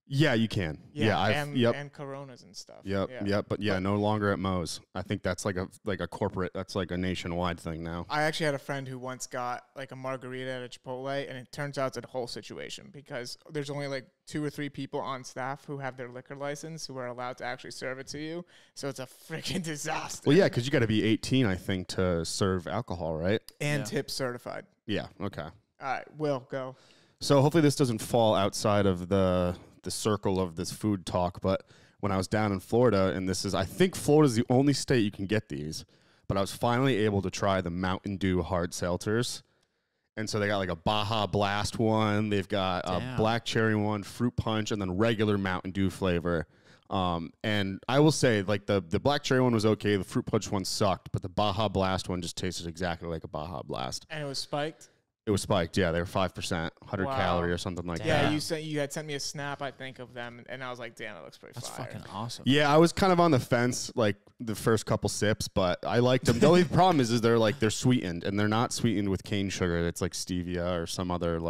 Yeah, you can. And Coronas and stuff. Yep. But no longer at Moe's. I think that's like a corporate. That's like a nationwide thing now. I actually had a friend who once got a margarita at a Chipotle, and it turns out it's a whole situation because there's only 2 or 3 people on staff who have their liquor license who are allowed to actually serve it to you. So it's a freaking disaster. Well, yeah, because you got to be 18, I think, to serve alcohol, right? And tip certified. Yeah. Okay. All right, Will, go. So hopefully this doesn't fall outside of the circle of this food talk, but when I was down in Florida, and I think Florida's the only state you can get these, but I was finally able to try the Mountain Dew hard seltzers. And so they got a Baja Blast one, they've got a black cherry one, fruit punch, and then regular Mountain Dew flavor. And I will say, the black cherry one was okay, the fruit punch one sucked, but the Baja Blast one just tasted exactly like a Baja Blast. And it was spiked? It was spiked, yeah. They were 5%, 100 calorie or something like that. Yeah, you had sent me a snap, I think, of them, and I was like, damn, that looks pretty fire. That's fucking awesome. Yeah, I was kind of on the fence, the first couple sips, but I liked them. The only problem is they're sweetened, and they're not sweetened with cane sugar. It's like stevia or some other,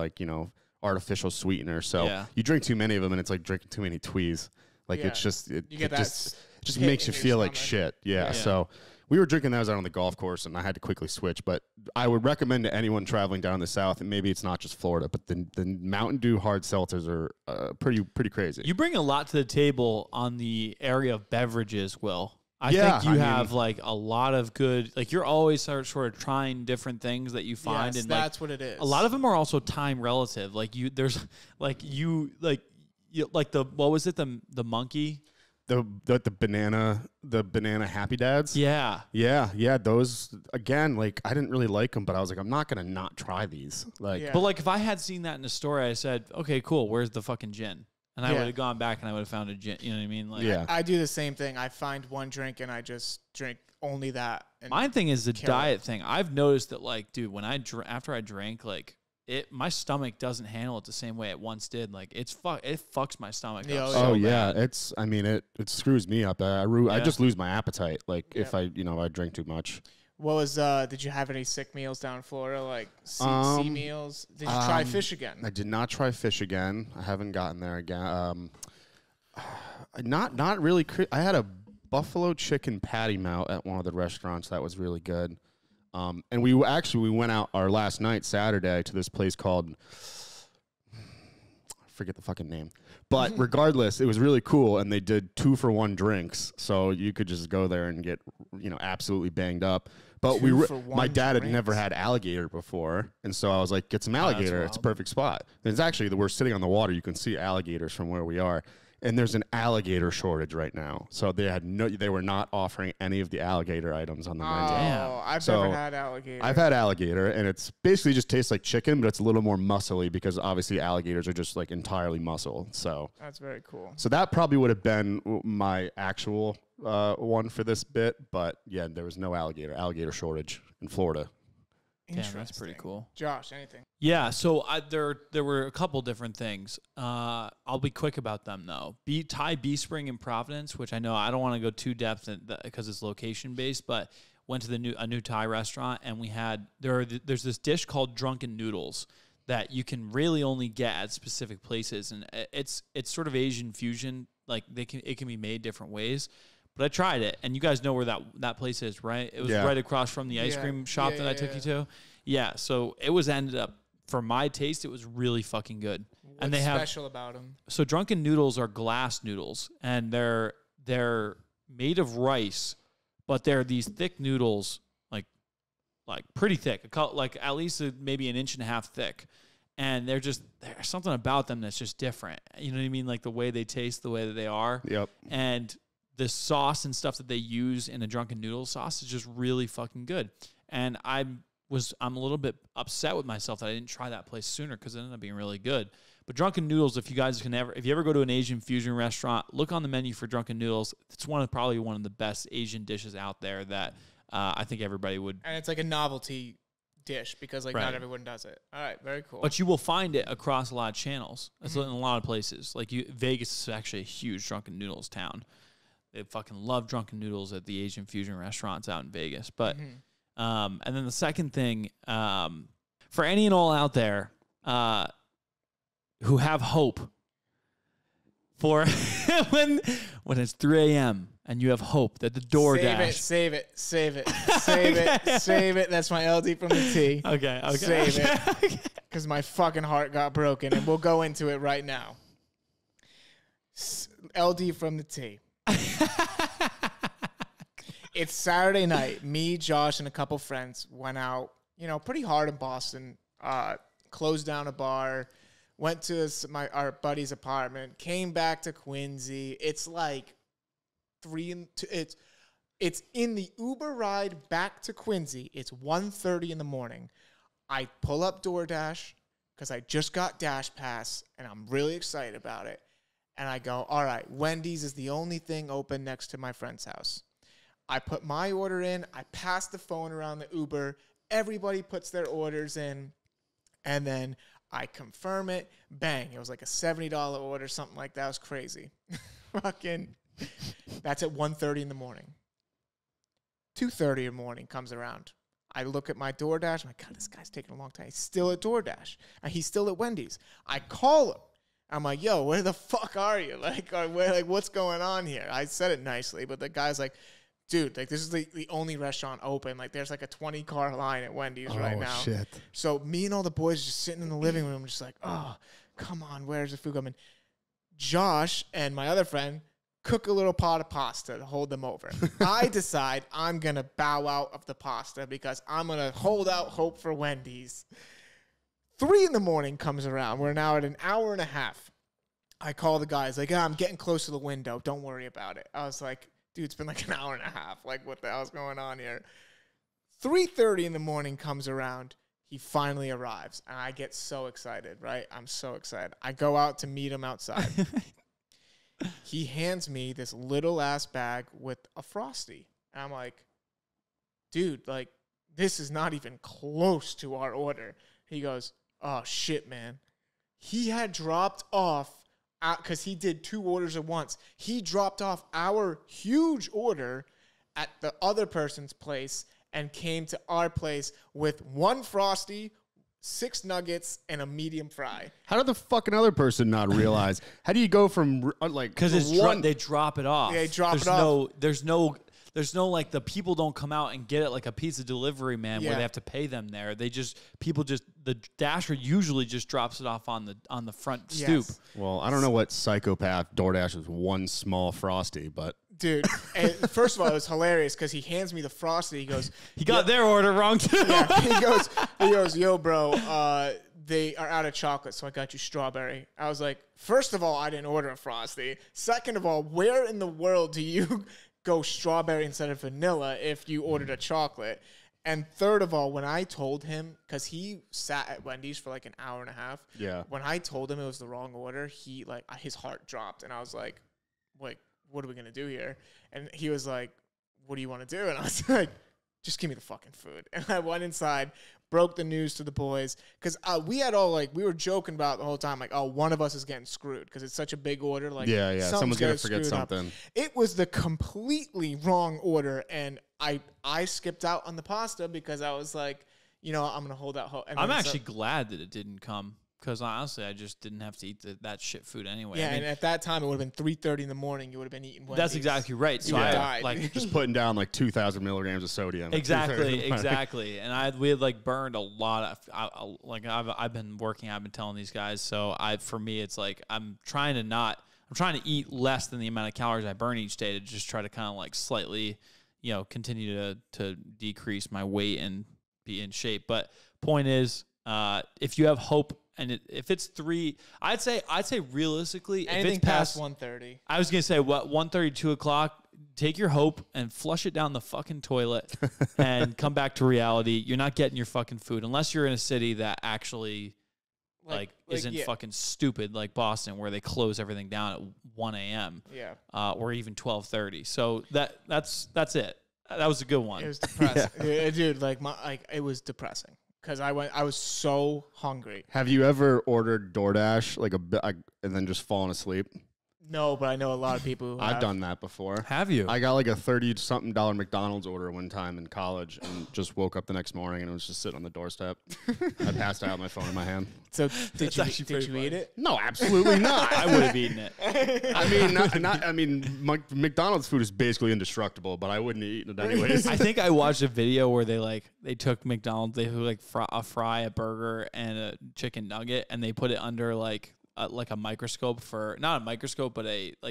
artificial sweetener. So you drink too many of them, and it's like drinking too many Tweez. It just makes you feel like shit. Yeah, so We were drinking those out on the golf course, and I had to quickly switch. But I would recommend to anyone traveling down the south, and maybe it's not just Florida, but the Mountain Dew hard seltzers are pretty crazy. You bring a lot to the table on the area of beverages, Will. I think you have like a lot of good, like you're always sort of trying different things that you find. Yes, and that's what it is. A lot of them are also time relative. Like there's like the, what was it? The monkey? The banana Happy Dads. Yeah. Those again, like I didn't really like them, but I was like, I'm not gonna not try these. Like, but like if I had seen that in the store, I said, okay, cool. Where's the fucking gin? And I would have gone back and I would have found a gin. You know what I mean? Like, I do the same thing. I find one drink and I just drink only that. And my thing is the diet thing. I've noticed that, like, dude, when after I drank, like, my stomach doesn't handle it the same way it once did. Like, it fucks my stomach up. So bad. It screws me up. I just lose my appetite. Like if I drink too much. What was, did you have any sick meals down in Florida, like sea meals? Did you try fish again? I did not try fish again. I haven't gotten there again. Not really. I had a buffalo chicken patty melt at one of the restaurants that was really good. And we went out our last night, Saturday, to this place called, I forget the fucking name. But regardless, it was really cool, and they did 2-for-1 drinks, so you could just go there and get, absolutely banged up. But my dad had never had alligator before, and so I was like, get some alligator. It's a perfect spot. And it's actually, we're sitting on the water. You can see alligators from where we are. And there's an alligator shortage right now. So they were not offering any of the alligator items on the menu. Oh, I've never had alligator. I've had alligator, and it's basically just tastes like chicken, but it's a little more muscly because obviously alligators are just like entirely muscle. So that's very cool. So that probably would have been my actual one for this bit, but yeah, there was no alligator shortage in Florida. Yeah, that's pretty cool. Josh, anything? Yeah, so there were a couple different things. I'll be quick about them though. Thai B Spring in Providence, which I know I don't want to go too depth because it's location based, but went to a new Thai restaurant and we had there's this dish called Drunken Noodles that you can really only get at specific places, and it's sort of Asian fusion. Like it can be made different ways. But I tried it, and you guys know where that place is, right? It was right across from the ice cream shop that I took you to. Yeah, so it was ended up, for my taste, it was really fucking good. What's and they special about them? So Drunken Noodles are glass noodles, and they're made of rice, but they're these thick noodles, like pretty thick, like at least maybe 1.5 inches thick. And there's something about them that's just different. You know what I mean? Like the way they taste, the way that they are. Yep. And the sauce and stuff that they use in a Drunken Noodle sauce is just really fucking good. And I'm a little bit upset with myself that I didn't try that place sooner because it ended up being really good. But Drunken Noodles, if you ever go to an Asian fusion restaurant, look on the menu for Drunken Noodles. It's probably one of the best Asian dishes out there that I think everybody would. And it's like a novelty dish because not everyone does it. All right, very cool. But you will find it across a lot of channels. It's in a lot of places. Like Vegas is actually a huge Drunken Noodles town. They fucking love Drunken Noodles at the Asian fusion restaurants out in Vegas. But and then the second thing, for any and all out there who have hope for when it's 3 a.m. and you have hope that the DoorDash. Save it. That's my LD from the T. Okay. Save it. Because my fucking heart got broken, and we'll go into it right now. LD from the T. It's Saturday night. Me, Josh, and a couple friends went out, pretty hard in Boston. Closed down a bar, went to our buddy's apartment, came back to Quincy. It's like 3 it's in the Uber ride back to Quincy. It's 1:30 in the morning. I pull up DoorDash because I just got Dash Pass and I'm really excited about it. And I go, all right, Wendy's is the only thing open next to my friend's house. I put my order in. I pass the phone around the Uber. Everybody puts their orders in. And then I confirm it. Bang. It was like a $70 order, something like that. It was crazy. Fucking, that's at 1:30 in the morning. 2:30 in the morning comes around. I look at my DoorDash. I'm like, God, this guy's taking a long time. He's still at DoorDash. And he's still at Wendy's. I call him. I'm like, yo, where the fuck are you? What's going on here? I said it nicely, but the guy's like, dude, like, this is the only restaurant open. Like, there's like a 20-car line at Wendy's right now. Oh, shit. So me and all the boys just sitting in the living room, just like, oh, come on, where's the food coming? Josh and my other friend cook a little pot of pasta to hold them over. I decide I'm going to bow out of the pasta because I'm going to hold out hope for Wendy's. 3 a.m. comes around. We're now at an hour and a half. I call the guys, like, I'm getting close to the window. Don't worry about it. I was like, dude, it's been like an hour and a half. Like, what the hell's going on here? 3:30 in the morning comes around. He finally arrives, and I get so excited, right? I'm so excited. I go out to meet him outside. He hands me this little-ass bag with a Frosty. And I'm like, dude, like, this is not even close to our order. He goes, oh, shit, man. He had dropped off, because he did 2 orders at once. He dropped off our huge order at the other person's place and came to our place with 1 Frosty, 6 nuggets, and a medium fry. How did the fucking other person not realize? How do you go from like because they drop it off? Yeah, they drop it off. There's no like the people don't come out and get it like a pizza delivery man where they have to pay them there. The dasher usually just drops it off on the front stoop. Well, I don't know what psychopath DoorDash is 1 small Frosty, but dude, first of all, it was hilarious because he hands me the Frosty. He goes, he got their order wrong too. Yeah, he goes, yo, bro, they are out of chocolate, so I got you strawberry. I was like, first of all, I didn't order a Frosty. Second of all, where in the world do you go strawberry instead of vanilla if you ordered a chocolate? And third of all, when I told him, because he sat at Wendy's for like an hour and a half. Yeah. When I told him it was the wrong order, he like his heart dropped, and I was like, wait, what are we gonna do here? And he was like, what do you want to do? And I was like, just give me the fucking food. And I went inside, broke the news to the boys, because we were joking about the whole time, like, oh, one of us is getting screwed because it's such a big order. Like, yeah, someone's gonna forget something. It was the completely wrong order, and I skipped out on the pasta because I was like, you know, I'm gonna hold out hope. I'm actually glad that it didn't come. Because honestly, I just didn't have to eat that shit food anyway. Yeah, I mean, and at that time, it would have been 3:30 in the morning. You would have been eating Wendy's. That's exactly right. So I like just putting down like 2,000 milligrams of sodium. Exactly. And we had like burned a lot of I've been working. I've been telling these guys. So for me, it's like I'm trying to eat less than the amount of calories I burn each day to just try to kind of like slightly, you know, continue to decrease my weight and be in shape. But point is, if you have hope. And if it's 3, I'd say realistically, anything if it's past 1:30, I was gonna say 1:30, 2 o'clock. Take your hope and flush it down the fucking toilet and come back to reality. You're not getting your fucking food unless you're in a city that actually isn't fucking stupid like Boston, where they close everything down at 1 a.m. Yeah, or even 12:30. So that's it. That was a good one. It was depressing, dude. It was depressing. Because I was so hungry. Have you ever ordered DoorDash and then just fallen asleep? No, but I know a lot of people who I've done that before. Have you? I got like a $30-something McDonald's order one time in college and just woke up the next morning and it was just sitting on the doorstep. I passed out with my phone in my hand. So did you eat it? No, absolutely not. I would have eaten it. I mean, McDonald's food is basically indestructible, but I wouldn't have eaten it anyways. I think I watched a video where they took McDonald's, they took a fry, a burger, and a chicken nugget, and they put it under like a microscope not a microscope, but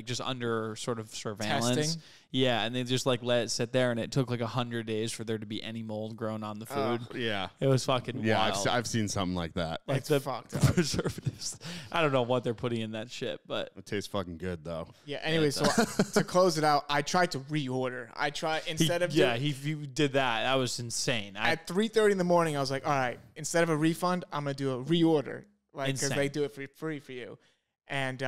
just under sort of surveillance. Testing? Yeah, and they just like let it sit there, and it took like 100 days for there to be any mold grown on the food. Yeah, it was fucking wild. I've seen something like that. Like the preservatives. I don't know what they're putting in that shit, but it tastes fucking good though. Yeah. Anyway, so to close it out, I tried to reorder. He did that. That was insane. At 3:30 in the morning, I was like, all right, instead of a refund, I'm gonna do a reorder. Like, because they do it for free for you. And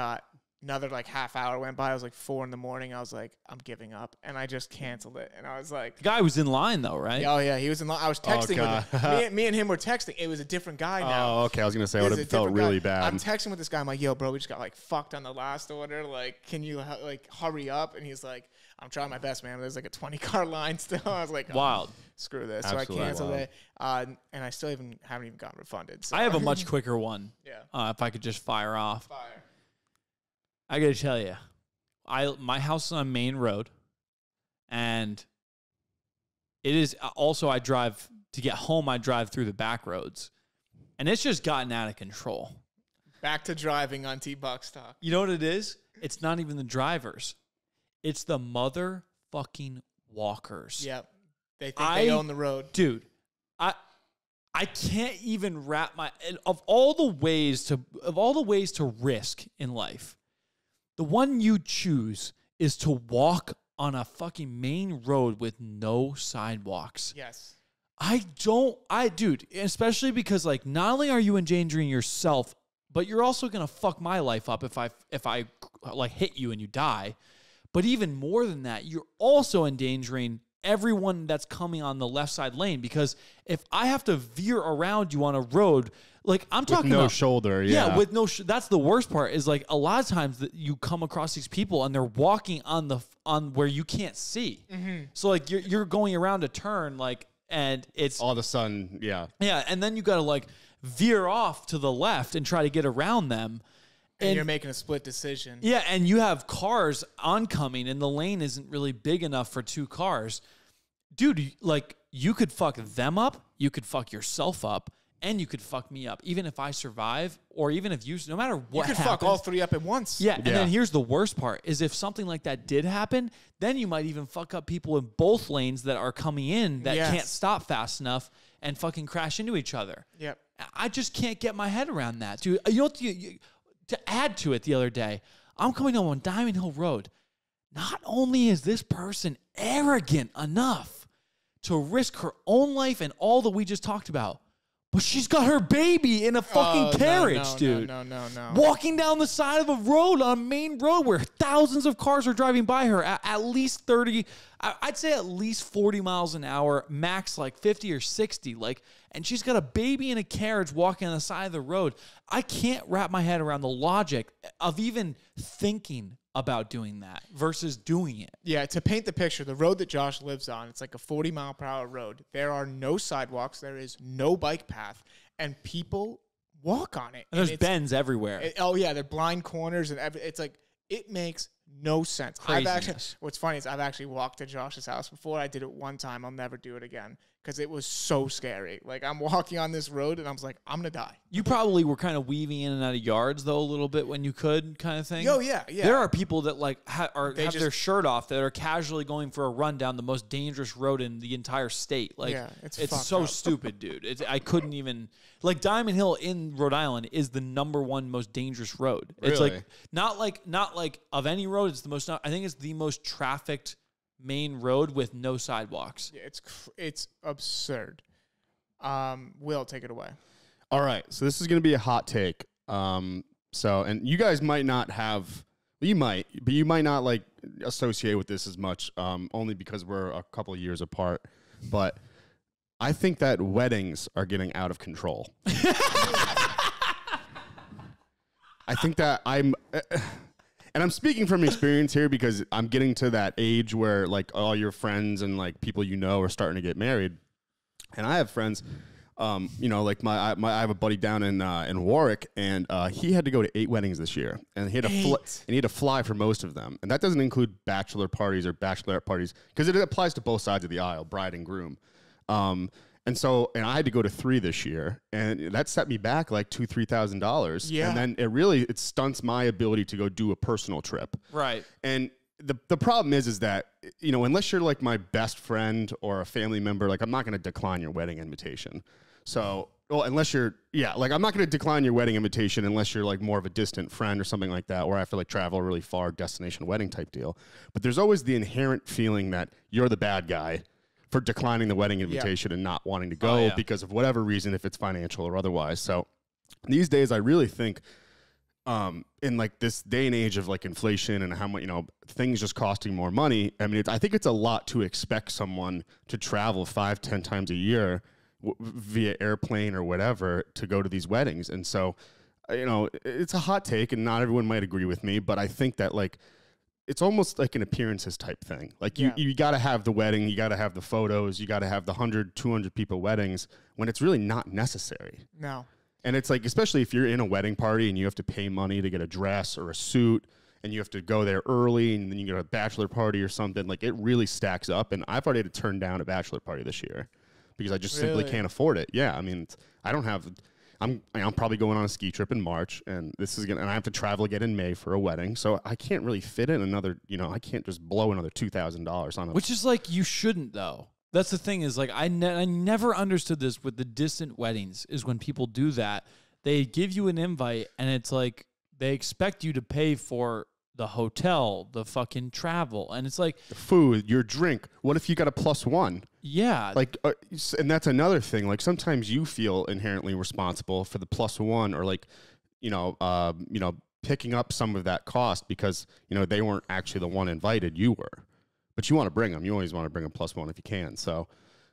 another like half hour went by. I was like 4 in the morning. I was like, I'm giving up. And I just canceled it. And I was like, the guy was in line though, right? Oh yeah, he was in line. I was texting with him. Me and him were texting. It was a different guy now. Oh, okay. I was going to say I would have felt really bad. I'm texting with this guy. I'm like, yo, bro, we just got like fucked on the last order. Like, can you like hurry up? And he's like, I'm trying my best, man. There's like a 20-car line still. I was like, wild. Screw this. Absolutely so I canceled wild. it. And I still haven't even gotten refunded. So. I have a much quicker one. Yeah. If I could just fire off. I got to tell you, my house is on a main road, and it is also I drive to get home. I drive through the back roads, and it's just gotten out of control. Back to driving on T-Box Talk. You know what it is? It's not even the drivers. It's the motherfucking walkers. Yep. They think they own the road. Dude, I can't even wrap my of all the ways to risk in life. The one you choose is to walk on a fucking main road with no sidewalks. Yes. Dude, especially because like not only are you endangering yourself, but you're also going to fuck my life up if I like hit you and you die. But even more than that, you're also endangering everyone that's coming on the left side lane, because if I have to veer around you on a road, like I'm talking with no about shoulder, with no that's the worst part, is like a lot of times that you come across these people and they're walking on where you can't see. Mm-hmm. So like you're going around a turn, like, and it's all of a sudden, yeah, and then you got to like veer off to the left and try to get around them. And you're making a split decision. Yeah, and you have cars oncoming, and the lane isn't really big enough for two cars. Dude, like, you could fuck them up, you could fuck yourself up, and you could fuck me up. Even if I survive, or even if no matter what you could happens, fuck all three up at once. Yeah, and then here's the worst part, is if something like that did happen, then you might even fuck up people in both lanes that are coming in that can't stop fast enough and fucking crash into each other. Yep. I just can't get my head around that, dude. You know what? To add to it, the other day, I'm coming home on Diamond Hill Road. Not only is this person arrogant enough to risk her own life and all that we just talked about, but she's got her baby in a fucking carriage, dude. No. Walking down the side of a road on a main road where thousands of cars are driving by her at least 30, I'd say at least 40 miles an hour, max like 50 or 60. Like, and she's got a baby in a carriage walking on the side of the road. I can't wrap my head around the logic of even thinking about doing that versus doing it. Yeah, to paint the picture, the road that Josh lives on, it's like a 40-mile-per-hour road. There are no sidewalks. There is no bike path, and people walk on it. And there's bends everywhere. They're blind corners, and it's like, it makes no sense. What's funny is I've actually walked to Josh's house before. I did it one time. I'll never do it again because it was so scary. Like, I'm walking on this road, and I was like, I'm going to die. You probably were kind of weaving in and out of yards, though, a little bit when you could, kind of thing. Oh, yeah. There are people that, like, have their shirt off that are casually going for a run down the most dangerous road in the entire state. Like, it's so stupid, dude. I couldn't even... Like, Diamond Hill in Rhode Island is the #1 most dangerous road. It's really? not like of any road. It's the most... I think it's the most trafficked main road with no sidewalks. Yeah, it's absurd. Will, take it away. All right, so this is going to be a hot take. And you guys might not have, but you might not like associate with this as much, only because we're a couple of years apart. But I think that weddings are getting out of control. I think that and I'm speaking from experience here because I'm getting to that age where like all your friends and like people you know are starting to get married, and I have friends. Like I have a buddy down in Warwick, and he had to go to 8 weddings this year, and he had to fly for most of them, and that doesn't include bachelor parties or bachelorette parties because it applies to both sides of the aisle, bride and groom. And I had to go to 3 this year, and that set me back like $2,000-$3,000. Yeah. And then it stunts my ability to go do a personal trip. Right. And the problem is that, unless you're like my best friend or a family member, like I'm not going to decline your wedding invitation. So, unless you're, I'm not going to decline your wedding invitation unless you're like more of a distant friend or something like that, where I have to like travel really far, destination wedding type deal. But there's always the inherent feeling that you're the bad guy for declining the wedding invitation and not wanting to go because of whatever reason, if it's financial or otherwise. So these days, I really think in like this day and age of like inflation and how much, things just costing more money. I mean, I think it's a lot to expect someone to travel 5-10 times a year via airplane or whatever to go to these weddings. And so, it's a hot take and not everyone might agree with me, but I think that like, it's almost like an appearances type thing. Like you got to have the wedding, you got to have the photos, you got to have the 100, 200 people weddings when it's really not necessary. No. And it's like, especially if you're in a wedding party and you have to pay money to get a dress or a suit, and you have to go there early, and then you go to a bachelor party or something. Like, it really stacks up, and I've already had to turn down a bachelor party this year because I just simply can't afford it. Yeah, I mean, I don't have. I'm probably going on a ski trip in March, and and I have to travel again in May for a wedding, so I can't really fit in another. I can't just blow another $2,000 on it. Which is like, you shouldn't though. That's the thing is, like, I never understood this with the distant weddings, is when people do that, they give you an invite and it's like they expect you to pay for the hotel, the fucking travel, and it's like the food, your drink. What if you got a +1? Yeah. Like, and that's another thing. Like, sometimes you feel inherently responsible for the +1, or like, picking up some of that cost because, they weren't actually the one invited, you were. But you want to bring them. You always want to bring a +1 if you can. So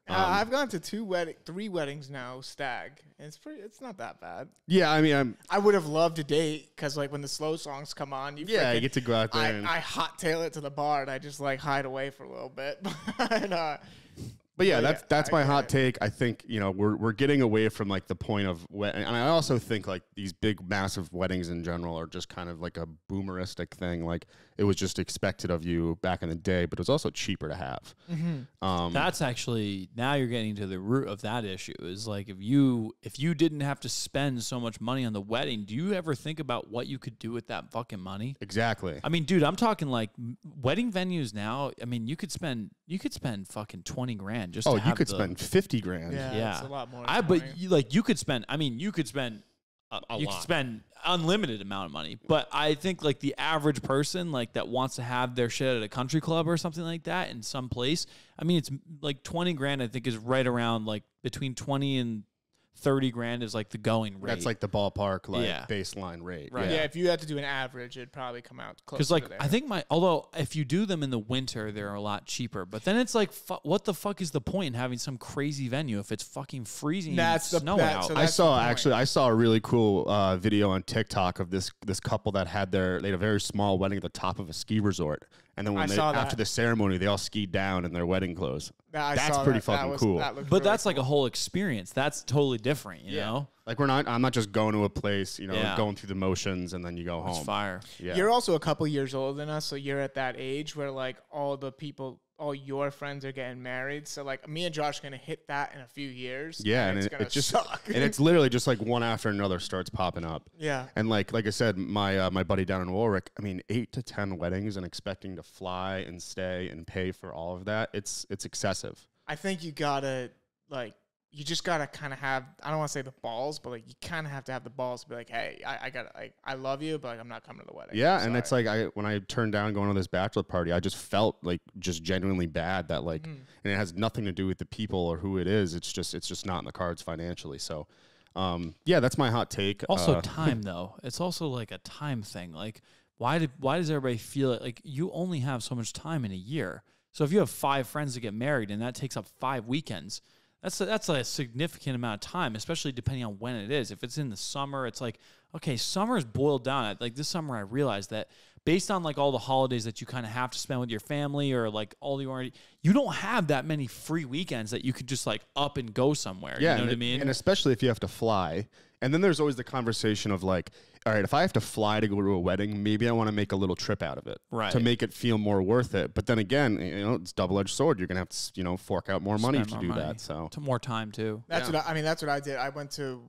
I've gone to 3 weddings now, stag. And it's not that bad. Yeah, I mean, I would have loved to date because, like, when the slow songs come on, you get to go out there. I hot tail it to the bar and I just like hide away for a little bit. But yeah, that's my hot take. I think, we're getting away from like the point of and I also think like these big massive weddings in general are just kind of like a boomeristic thing. Like, it was just expected of you back in the day, but it was also cheaper to have. Mm-hmm. That's actually, now you're getting to the root of that issue, is like, if you didn't have to spend so much money on the wedding, do you ever think about what you could do with that fucking money? Exactly. I mean, dude, I'm talking like wedding venues now. I mean, you could spend fucking 20 grand just to have you could spend 50 grand. Yeah. That's a lot more. But you could spend unlimited amount of money. But I think like the average person like that wants to have their shit at a country club or something like that in some place, I mean, it's like 20 grand I think is right around like between 20 and 30 grand is like the going rate. That's like the ballpark, baseline rate. Right. Yeah, if you had to do an average, it'd probably come out close. Because like I think although if you do them in the winter, they're a lot cheaper. But then it's like, what the fuck is the point in having some crazy venue if it's fucking freezing and snowing out? So I saw a really cool video on TikTok of this couple that they had a very small wedding at the top of a ski resort. And then after the ceremony, they all skied down in their wedding clothes. That's pretty fucking cool. But that's like a whole experience. That's totally different, you know? Like, I'm not just going to a place, going through the motions and then you go home. It's fire. Yeah. You're also a couple years older than us, so you're at that age where like all your friends are getting married. So like me and Josh are gonna hit that in a few years. Yeah, and it's just suck. And it's literally just like one after another starts popping up. Yeah. And like I said, my buddy down in Warwick, I mean, 8 to 10 weddings and expecting to fly and stay and pay for all of that, it's excessive. I think you gotta you just gotta kind of have, I don't want to say the balls, but like you kind of have to have the balls to be like, hey, I love you, but like, I'm not coming to the wedding. Yeah, and it's like when I turned down going to this bachelor party, I just felt like just genuinely bad that like, and it has nothing to do with the people or who it is. It's just not in the cards financially. So, yeah, that's my hot take. Also, time though, it's also like a time thing. Like, why does everybody feel like you only have so much time in a year? So if you have 5 friends to get married and that takes up 5 weekends. That's a significant amount of time, especially depending on when it is. If it's in the summer, it's like, okay, summer is boiled down. Like this summer, I realized that based on like all the holidays that you kind of have to spend with your family or like you don't have that many free weekends that you could just like up and go somewhere. Yeah, you know what I mean? And especially if you have to fly. And then there's always the conversation of like, all right, if I have to fly to go to a wedding, maybe I want to make a little trip out of it, right? To make it feel more worth it. But then again, it's double-edged sword. You're gonna have to, fork out more money to do that. So more time too. That's what I did. I went to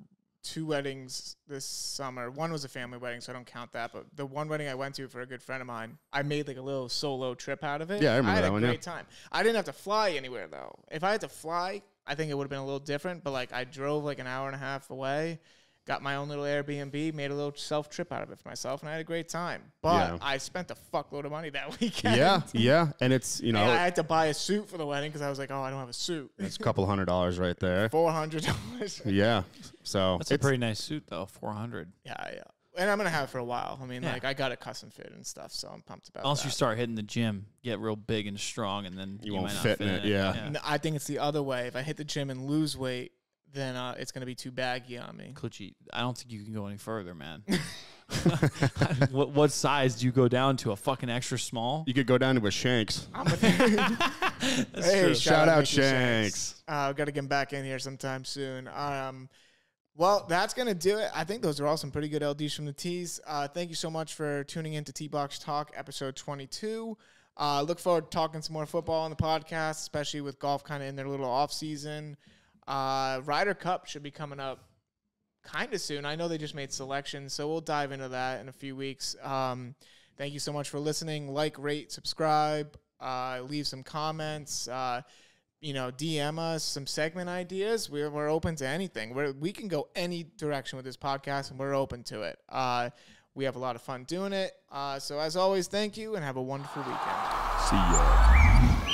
2 weddings this summer. One was a family wedding, so I don't count that. But the one wedding I went to for a good friend of mine, I made like a little solo trip out of it. Yeah, I remember that one. I had a great time. I didn't have to fly anywhere though. If I had to fly, I think it would have been a little different. But like I drove like an hour and a half away. Got my own little Airbnb, made a little self-trip out of it for myself, and I had a great time. But I spent a fuckload of money that weekend. Yeah. And it's, and I had to buy a suit for the wedding because I was like, oh, I don't have a suit. It's a couple $100 right there. $400. Yeah. So that's a pretty nice suit, though, $400. Yeah. And I'm going to have it for a while. I mean, like, I got a custom fit and stuff, so I'm pumped about Unless that. you start hitting the gym, get real big and strong, and then you won't might not fit in it. Yeah. I think it's the other way. If I hit the gym and lose weight, then it's going to be too baggy on me. Clutchy, I don't think you can go any further, man. What size do you go down to? A fucking extra small? You could go down to a Shanks. Hey, shout out Shanks. I've got to get him back in here sometime soon. Well, that's going to do it. I think those are all some pretty good LDs from the tees. Thank you so much for tuning in to T-Box Talk, episode 22. Look forward to talking some more football on the podcast, especially with golf kind of in their little off-season. Ryder Cup should be coming up kind of soon. I know they just made selections, so we'll dive into that in a few weeks. Thank you so much for listening. Like, rate, subscribe, leave some comments. DM us some segment ideas. We're open to anything. We can go any direction with this podcast, and we're open to it. We have a lot of fun doing it. So as always, thank you, and have a wonderful weekend. See ya.